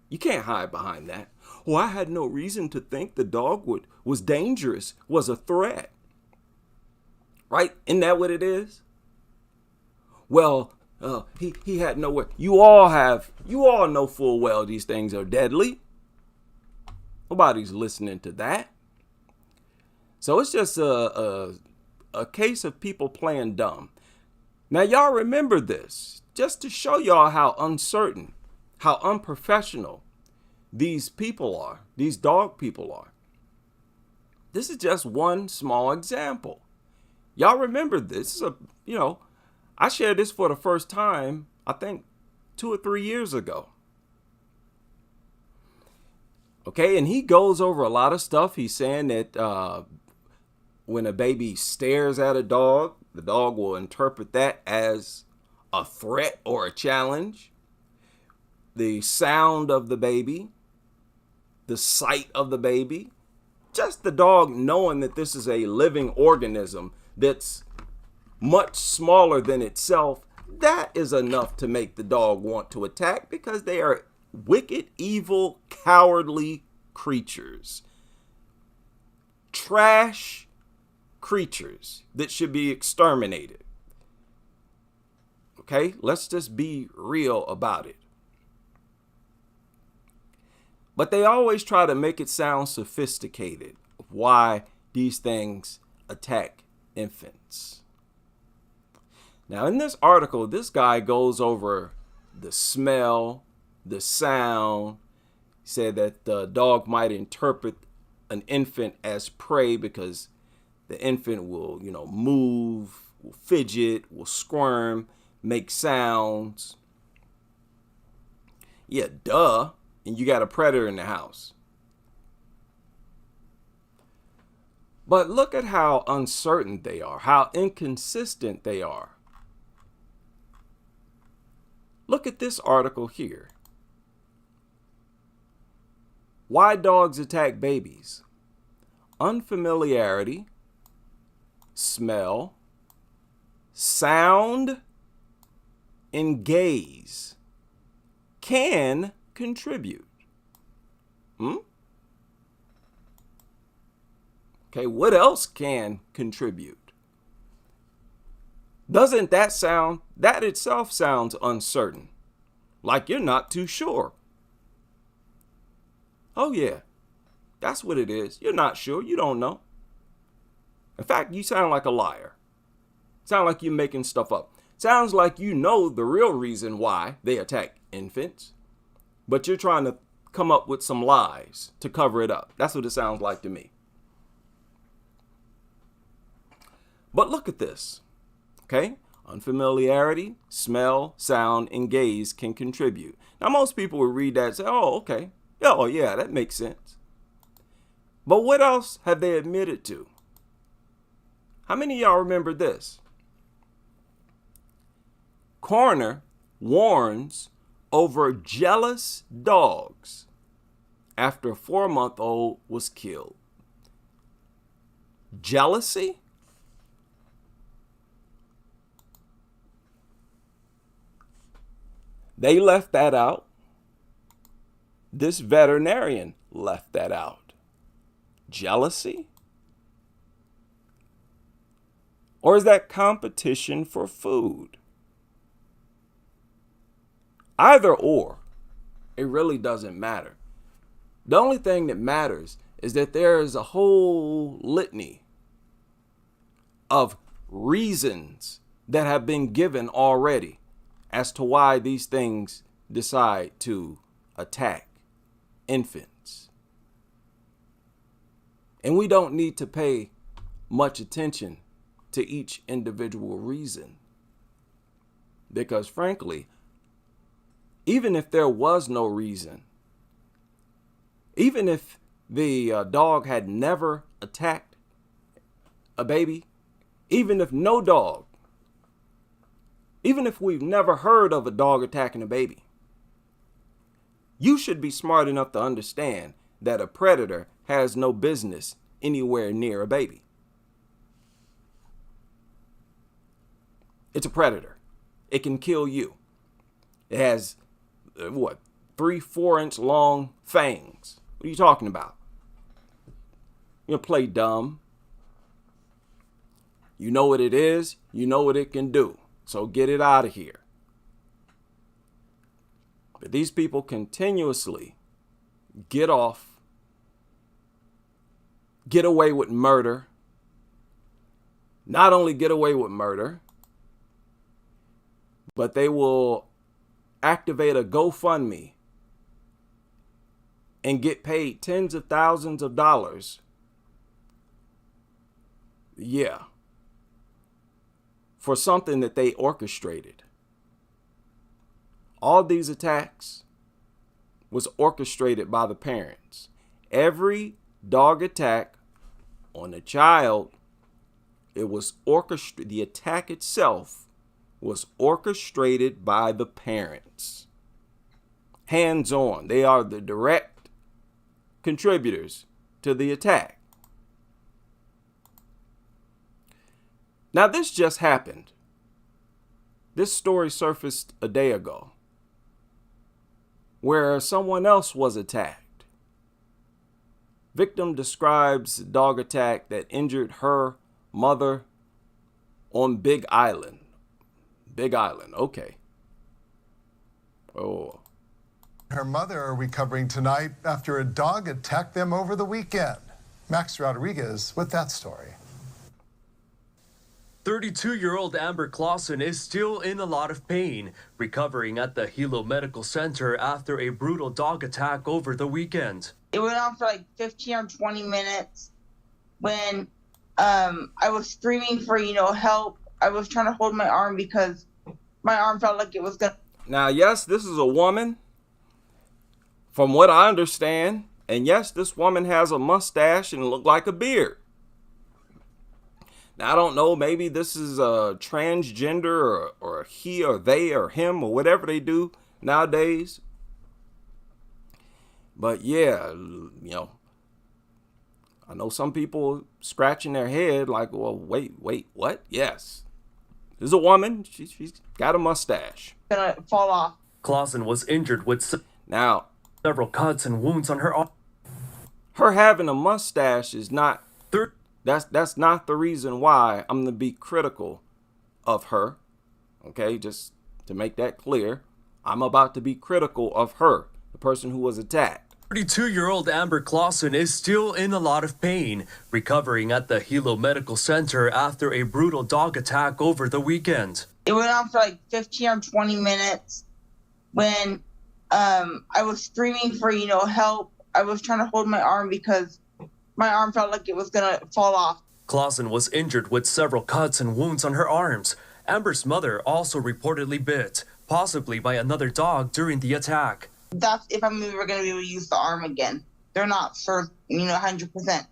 You can't hide behind that. Well, I had no reason to think the dog was dangerous, was a threat. Right? Isn't that what it is? Well, he had nowhere. You all know full well these things are deadly. Nobody's listening to that. So it's just a case of people playing dumb. Now, y'all remember this, just to show y'all how uncertain, how unprofessional these people are, these dog people are. This is just one small example. Y'all remember this? I shared this for the first time, I think 2 or 3 years ago. Okay, and he goes over a lot of stuff. He's saying that when a baby stares at a dog, the dog will interpret that as a threat or a challenge. The sound of the baby, the sight of the baby, just the dog knowing that this is a living organism that's much smaller than itself, that is enough to make the dog want to attack, because they are wicked, evil, cowardly creatures. Trash creatures that should be exterminated. Okay, let's just be real about it. But they always try to make it sound sophisticated of why these things attack infants. Now, in this article, this guy goes over the smell, the sound. He said that the dog might interpret an infant as prey because the infant will, move, will fidget, will squirm, make sounds. Yeah, duh. And you got a predator in the house. But look at how uncertain they are, how inconsistent they are. Look at this article here. Why dogs attack babies. Unfamiliarity, smell, sound, and gaze can contribute. Okay, what else can contribute? Doesn't that itself sounds uncertain, like you're not too sure. Oh yeah, that's what it is. You're not sure, you don't know. In fact, you sound like a liar. Sound like you're making stuff up. Sounds like you know the real reason why they attack infants, but you're trying to come up with some lies to cover it up. That's what it sounds like to me. But look at this, okay? Unfamiliarity, smell, sound, and gaze can contribute. Now, most people would read that and say, oh, okay. Oh, yeah, that makes sense. But what else have they admitted to? How many of y'all remember this? Coroner warns over jealous dogs after a 4-month-old was killed. Jealousy? They left that out. This veterinarian left that out. Jealousy? Or is that competition for food? Either or, it really doesn't matter. The only thing that matters is that there is a whole litany of reasons that have been given already as to why these things decide to attack infants. And we don't need to pay much attention to each individual reason. Because frankly, even if there was no reason, even if the dog had never attacked a baby, even if no dog, even if we've never heard of a dog attacking a baby, you should be smart enough to understand that a predator has no business anywhere near a baby. It's a predator. It can kill you. It has, 3-4 inch long fangs. What are you talking about? You play dumb. You know what it is. You know what it can do. So get it out of here. But these people continuously get away with murder. Not only get away with murder, but they will activate a GoFundMe and get paid tens of thousands of dollars. Yeah. For something that they orchestrated. All these attacks was orchestrated by the parents. Every dog attack on a child, it was orchestrated. The attack itself was orchestrated by the parents. Hands on. They are the direct contributors to the attack. Now, this just happened. This story surfaced a day ago where someone else was attacked. Victim describes dog attack that injured her mother on Big Island. Big Island, okay. Oh. Her mother are recovering tonight after a dog attacked them over the weekend. Max Rodriguez with that story. 32-year-old Amber Clausen is still in a lot of pain, recovering at the Hilo Medical Center after a brutal dog attack over the weekend. It went on for like 15 or 20 minutes when I was screaming for, help. I was trying to hold my arm because my arm felt like it was going to. Now, yes, this is a woman, from what I understand. And yes, this woman has a mustache and look like a beard. Now, I don't know, maybe this is a transgender or a he or they or him or whatever they do nowadays. But yeah, I know some people scratching their head like, well, wait, what? Yes. This is a woman. She's got a mustache. Gonna fall off. Clausen was injured with Now, several cuts and wounds on her arm. Her having a mustache is not... That's not the reason why I'm going to be critical of her. Okay, just to make that clear. I'm about to be critical of her, the person who was attacked. 32-year-old Amber Clausen is still in a lot of pain, recovering at the Hilo Medical Center after a brutal dog attack over the weekend. It went on for like 15 or 20 minutes when I was screaming for, help. I was trying to hold my arm because my arm felt like it was going to fall off. Clausen was injured with several cuts and wounds on her arms. Amber's mother also reportedly bit, possibly by another dog during the attack. That's if I'm ever going to be able to use the arm again. They're not for, 100%.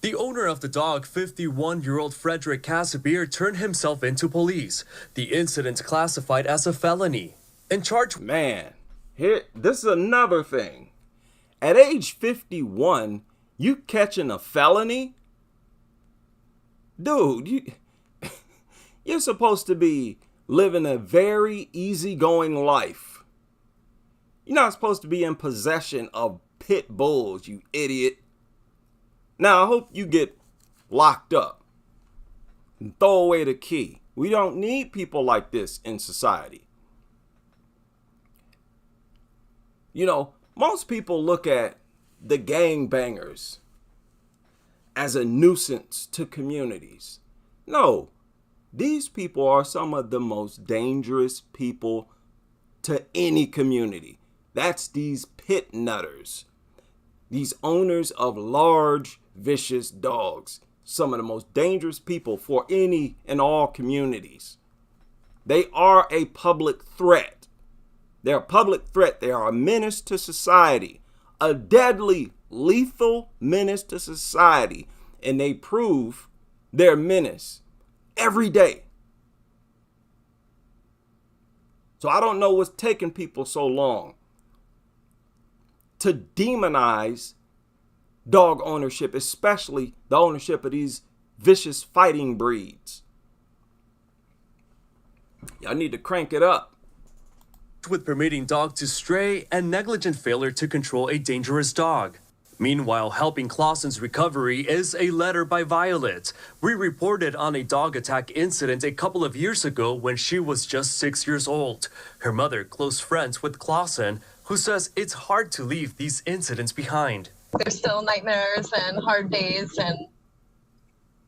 The owner of the dog, 51-year-old Frederick Casimir, turned himself into police. The incident classified as a felony. In charge... Man, this is another thing. At age 51... you catching a felony? Dude, you're supposed to be living a very easygoing life. You're not supposed to be in possession of pit bulls, you idiot. Now, I hope you get locked up and throw away the key. We don't need people like this in society. Most people look at the gangbangers as a nuisance to communities. No, these people are some of the most dangerous people to any community. That's these pit nutters, these owners of large, vicious dogs, some of the most dangerous people for any and all communities. They are a public threat. They're a public threat. They are a menace to society. A deadly, lethal menace to society, and they prove their menace every day. So I don't know what's taking people so long to demonize dog ownership, especially the ownership of these vicious fighting breeds. Y'all need to crank it up. With permitting dog to stray and negligent failure to control a dangerous dog. Meanwhile, helping Clausen's recovery is a letter by Violet. We reported on a dog attack incident a couple of years ago when she was just 6 years old. Her mother, close friends with Clausen, who says it's hard to leave these incidents behind. There's still nightmares and hard days and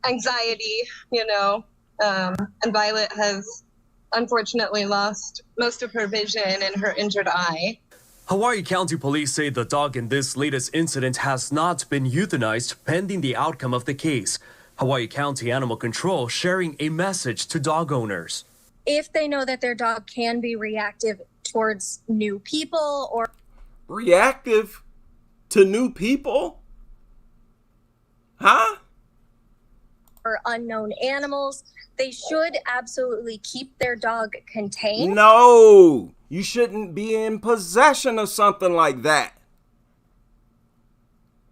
anxiety, and Violet has unfortunately lost most of her vision and her injured eye. Hawaii County Police say the dog in this latest incident has not been euthanized pending the outcome of the case. Hawaii County Animal Control sharing a message to dog owners. If they know that their dog can be reactive towards new people or reactive to new people? Huh? or unknown animals, they should absolutely keep their dog contained. No, you shouldn't be in possession of something like that.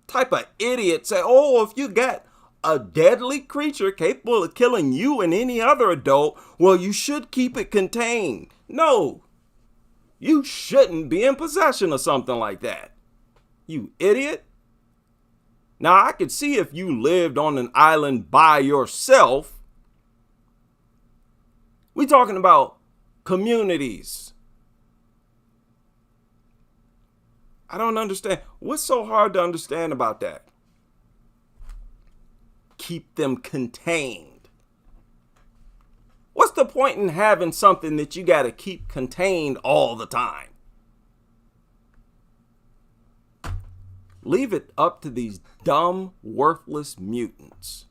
Type of idiot say, oh, if you got a deadly creature capable of killing you and any other adult, well, you should keep it contained. No, you shouldn't be in possession of something like that. You idiot. Now, I could see if you lived on an island by yourself. We're talking about communities. I don't understand. What's so hard to understand about that? Keep them contained. What's the point in having something that you got to keep contained all the time? Leave it up to these dumb, worthless mutants.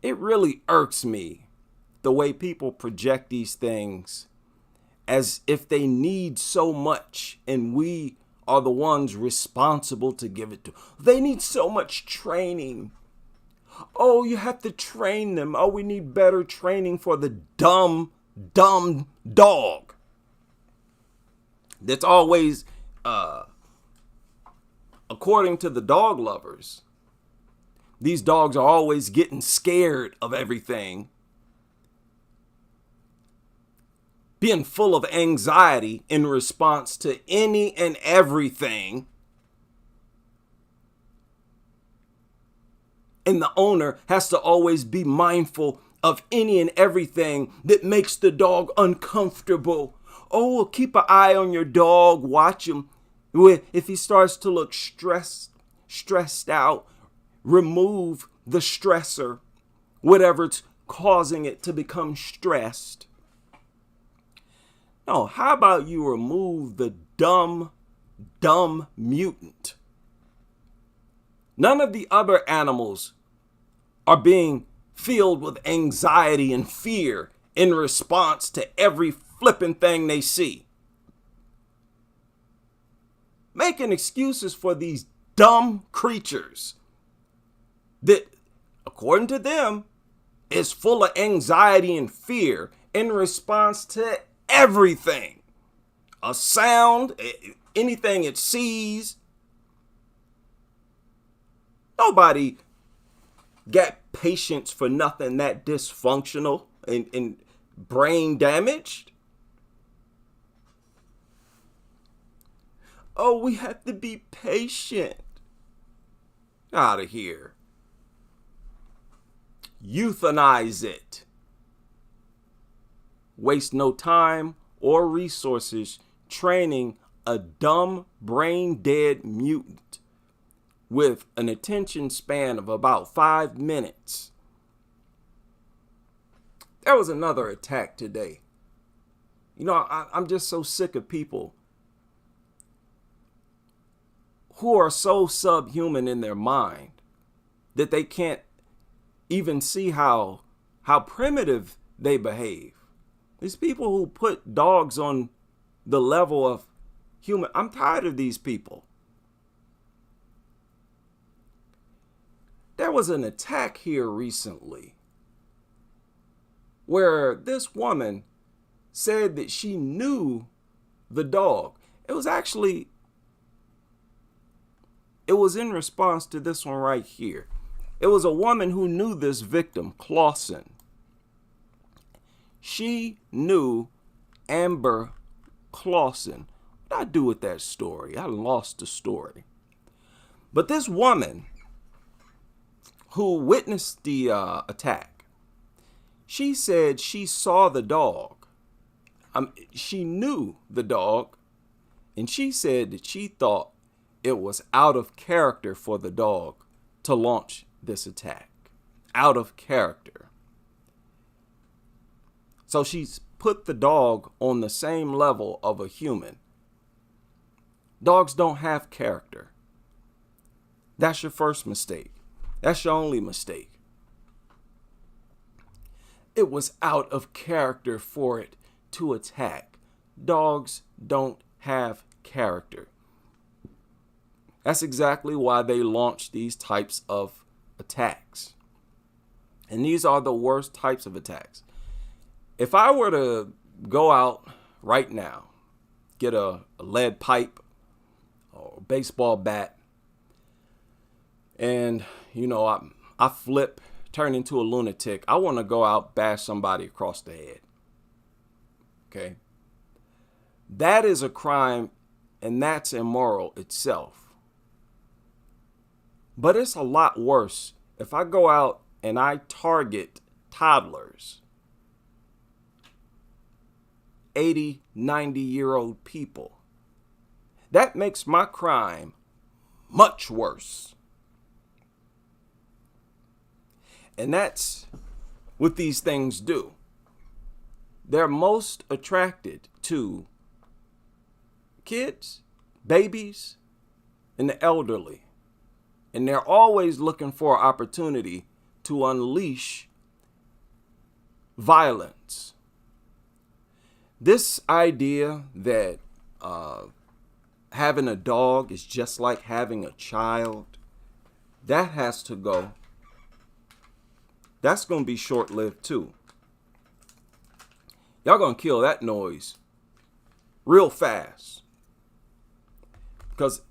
It really irks me the way people project these things as if they need so much and we are the ones responsible to give it to. They need so much training. Oh, you have to train them. Oh, we need better training for the dumb dog. That's always, according to the dog lovers, these dogs are always getting scared of everything, being full of anxiety in response to any and everything. And the owner has to always be mindful of any and everything that makes the dog uncomfortable. Oh, well, keep an eye on your dog. Watch him. If he starts to look stressed out, remove the stressor, whatever's causing it to become stressed. No, how about you remove the dumb mutant? None of the other animals are being filled with anxiety and fear in response to every flipping thing they see. Making excuses for these dumb creatures that, according to them, is full of anxiety and fear in response to everything. A sound, anything it sees. Nobody got patience for nothing that dysfunctional and brain damaged. Oh, we have to be patient. Out of here. Euthanize it. Waste no time or resources training a dumb, brain-dead mutant with an attention span of about 5 minutes. There was another attack today. You know, I'm just so sick of people who are so subhuman in their mind that they can't even see how primitive they behave. These people who put dogs on the level of human. I'm tired of these people. There was an attack here recently where this woman said that she knew the dog. It It was in response to this one right here. It was a woman who knew this victim, Clausen. She knew Amber Clausen. What did I do with that story? I lost the story. But this woman who witnessed the attack, she said she saw the dog. She knew the dog, and she said that she thought it was out of character for the dog to launch this attack. Out of character. So she's put the dog on the same level of a human. Dogs don't have character. That's your first mistake. That's your only mistake. It was out of character for it to attack. Dogs don't have character. That's exactly why they launch these types of attacks. And these are the worst types of attacks. If I were to go out right now, get a lead pipe or a baseball bat, and, I flip, turn into a lunatic, I want to go out, bash somebody across the head. Okay? That is a crime, and that's immoral itself. But it's a lot worse if I go out and I target toddlers, 80, 90-year-old people. That makes my crime much worse. And that's what these things do. They're most attracted to kids, babies, and the elderly. And they're always looking for an opportunity to unleash violence. This idea that having a dog is just like having a child, that has to go. That's going to be short-lived too. Y'all going to kill that noise real fast. Because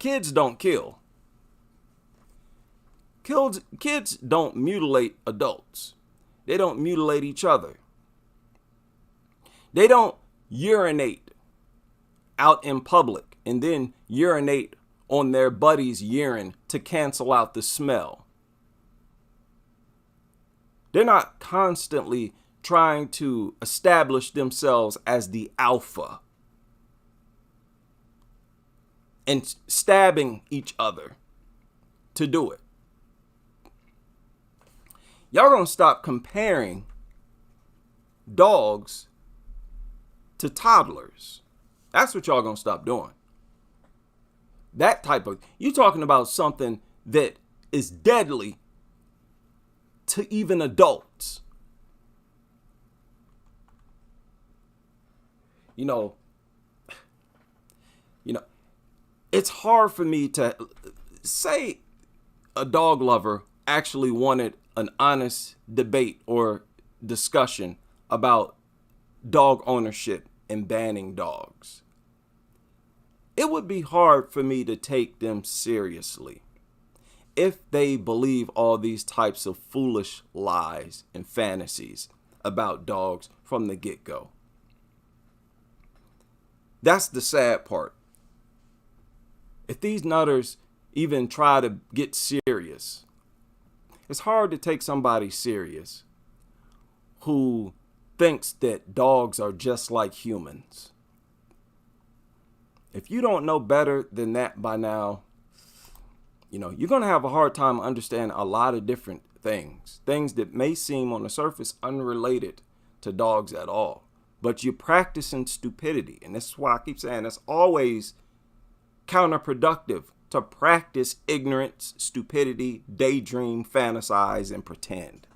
kids don't kill. Kids don't mutilate adults. They don't mutilate each other. They don't urinate out in public and then urinate on their buddy's urine to cancel out the smell. They're not constantly trying to establish themselves as the alpha and stabbing each other to do it. Y'all gonna stop comparing dogs to toddlers. That's what y'all gonna stop doing. That type of, you talking about something that is deadly to even adults. You know, it's hard for me to say a dog lover actually wanted an honest debate or discussion about dog ownership and banning dogs. It would be hard for me to take them seriously if they believe all these types of foolish lies and fantasies about dogs from the get-go. That's the sad part. If these nutters even try to get serious, it's hard to take somebody serious who thinks that dogs are just like humans. If you don't know better than that by now, you're going to have a hard time understanding a lot of different things that may seem on the surface unrelated to dogs at all. But you're practicing stupidity. And this is why I keep saying it's always counterproductive to practice ignorance, stupidity, daydream, fantasize, and pretend.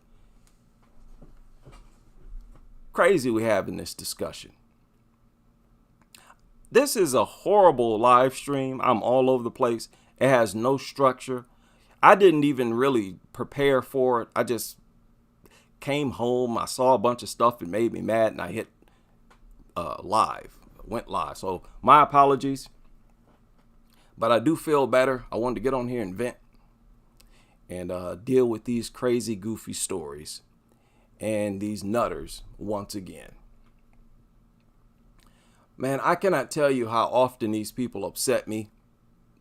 Crazy we having this discussion. This is a horrible live stream. I'm all over the place. It has no structure. I didn't even really prepare for it. I just came home. I saw a bunch of stuff that made me mad, and I hit went live. So my apologies. But I do feel better. I wanted to get on here and vent and deal with these crazy, goofy stories and these nutters once again. Man, I cannot tell you how often these people upset me.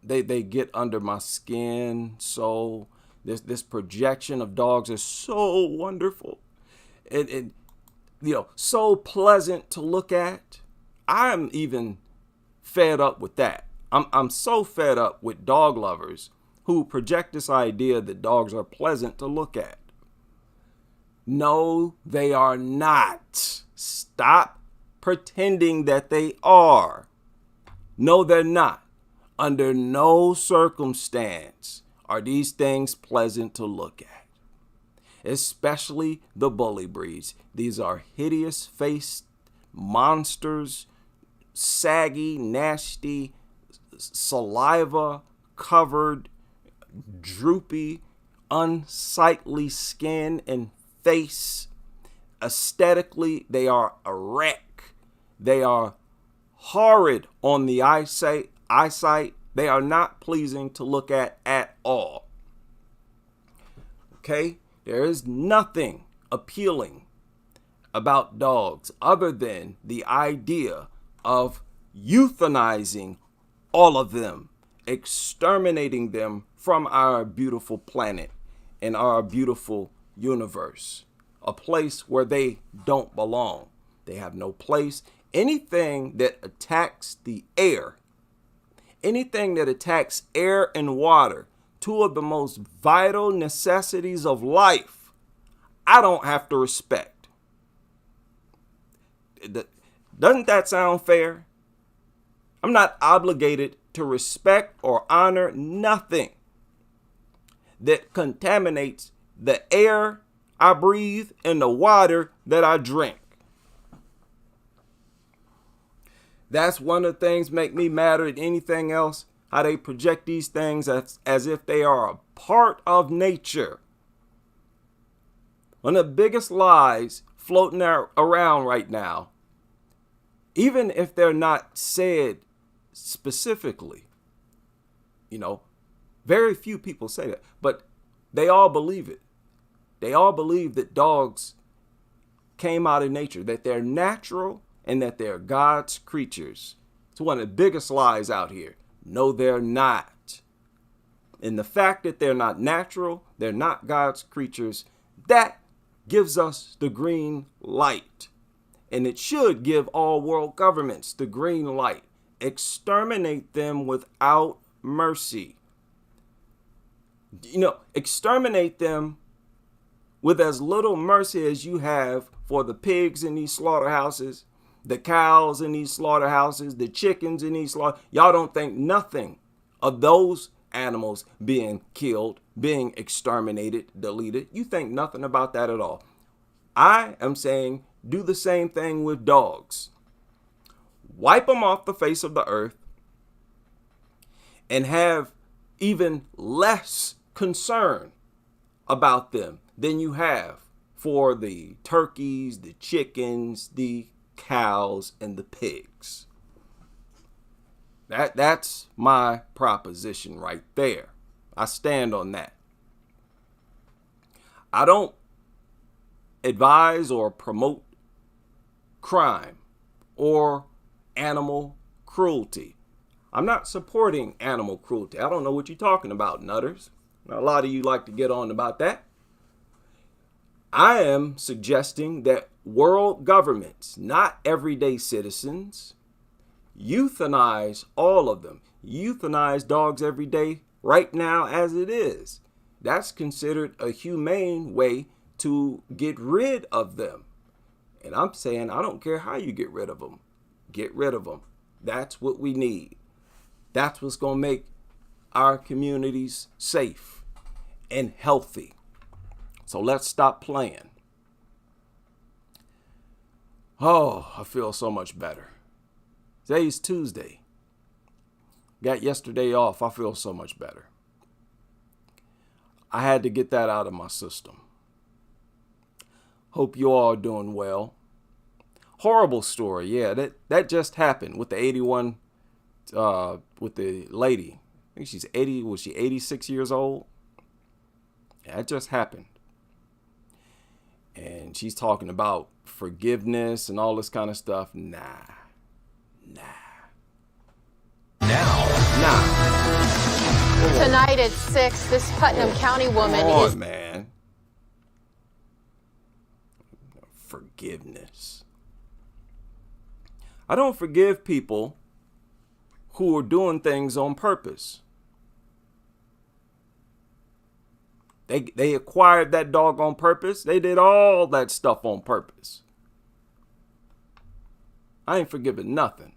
They get under my skin. So this projection of dogs is so wonderful. And so pleasant to look at. I'm even fed up with that. I'm so fed up with dog lovers who project this idea that dogs are pleasant to look at. No, they are not. Stop pretending that they are. No, they're not. Under no circumstance are these things pleasant to look at. Especially the bully breeds. These are hideous-faced monsters, saggy, nasty, saliva-covered, droopy, unsightly skin and face. Aesthetically, they are a wreck. They are horrid on the eyesight. They are not pleasing to look at all. Okay? There is nothing appealing about dogs other than the idea of euthanizing all of them, exterminating them from our beautiful planet and our beautiful universe, a place where they don't belong. They have no place. Anything that attacks the air, anything that attacks air and water, two of the most vital necessities of life, I don't have to respect. Doesn't that sound fair? I'm not obligated to respect or honor nothing that contaminates the air I breathe and the water that I drink. That's one of the things make me madder than anything else, how they project these things as if they are a part of nature. One of the biggest lies floating around right now, even if they're not said specifically, very few people say that, but they all believe it. They all believe that dogs came out of nature, that they're natural and that they're God's creatures. It's one of the biggest lies out here. No, they're not. And the fact that they're not natural, they're not God's creatures, that gives us the green light. And it should give all world governments the green light. Exterminate them without mercy. Exterminate them with as little mercy as you have for the pigs in these slaughterhouses, the cows in these slaughterhouses, the chickens in these slaughterhouses. Y'all don't think nothing of those animals being killed, being exterminated, deleted. You think nothing about that at all. I am saying do the same thing with dogs. Wipe them off the face of the earth and have even less concern about them than you have for the turkeys, the chickens, the cows, and the pigs. That's my proposition right there. I stand on that. I don't advise or promote crime or animal cruelty. I'm not supporting animal cruelty. I don't know what you're talking about, nutters. Now, a lot of you like to get on about that. I am suggesting that world governments, not everyday citizens, euthanize all of them. Euthanize dogs every day right now as it is. That's considered a humane way to get rid of them. And I'm saying I don't care how you get rid of them. Get rid of them. That's what we need. That's what's going to make our communities safe and healthy. So let's stop playing. Oh, I feel so much better. Today's Tuesday. Got yesterday off. I feel so much better. I had to get that out of my system. Hope you all are doing well. Horrible story. Yeah, that just happened with the 81, with the lady I think she's 80. Was she 86 years old? Yeah, that just happened. And she's talking about forgiveness and all this kind of stuff. Nah. Tonight at 6, this Putnam County woman is... man. Forgiveness. I don't forgive people who are doing things on purpose. They acquired that dog on purpose. They did all that stuff on purpose. I ain't forgiving nothing.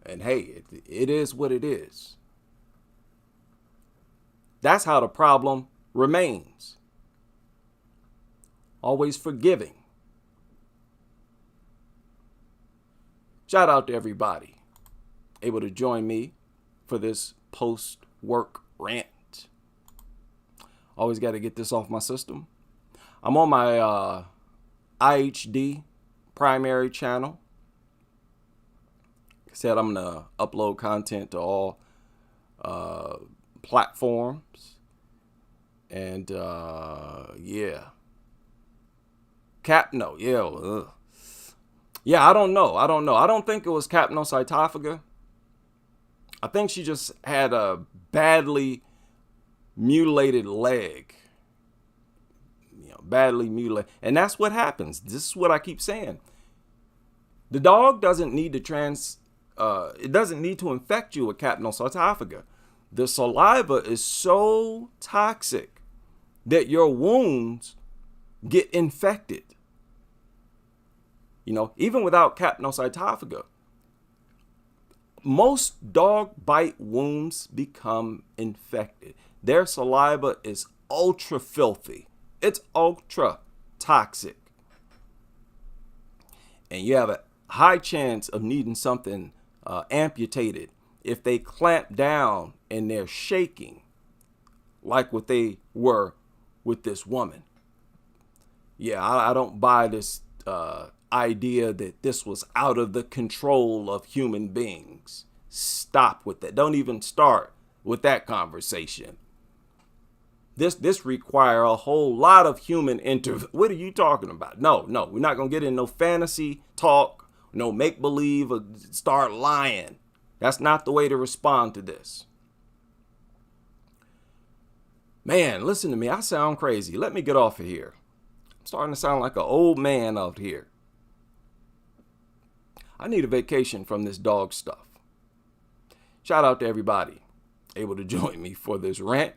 And hey, it is what it is. That's how the problem remains. Always forgiving. Shout out to everybody able to join me for this post-work rant. Always got to get this off my system. I'm on my IHD primary channel. Like I said, I'm going to upload content to all platforms. And yeah. Capno, yeah. Yeah, I don't know. I don't think it was capnocytophaga. I think she just had a badly mutilated leg. Badly mutilated. And that's what happens. This is what I keep saying. The dog doesn't need to it doesn't need to infect you with capnocytophaga. The saliva is so toxic that your wounds get infected. Even without capnocytophaga, most dog bite wounds become infected. Their saliva is ultra filthy. It's ultra toxic. And you have a high chance of needing something amputated if they clamp down and they're shaking like what they were with this woman. Yeah, I don't buy this idea that this was out of the control of human beings. Stop with that. Don't even start with that conversation. This require a whole lot of human intervention. What are you talking about? No, we're not going to get in no fantasy talk, no make-believe, or start lying. That's not the way to respond to this. Man, listen to me. I sound crazy. Let me get off of here. I'm starting to sound like an old man out here. I need a vacation from this dog stuff. Shout out to everybody able to join me for this rant.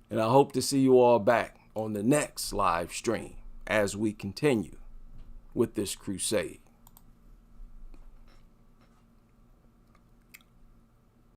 And I hope to see you all back on the next live stream as we continue with this crusade.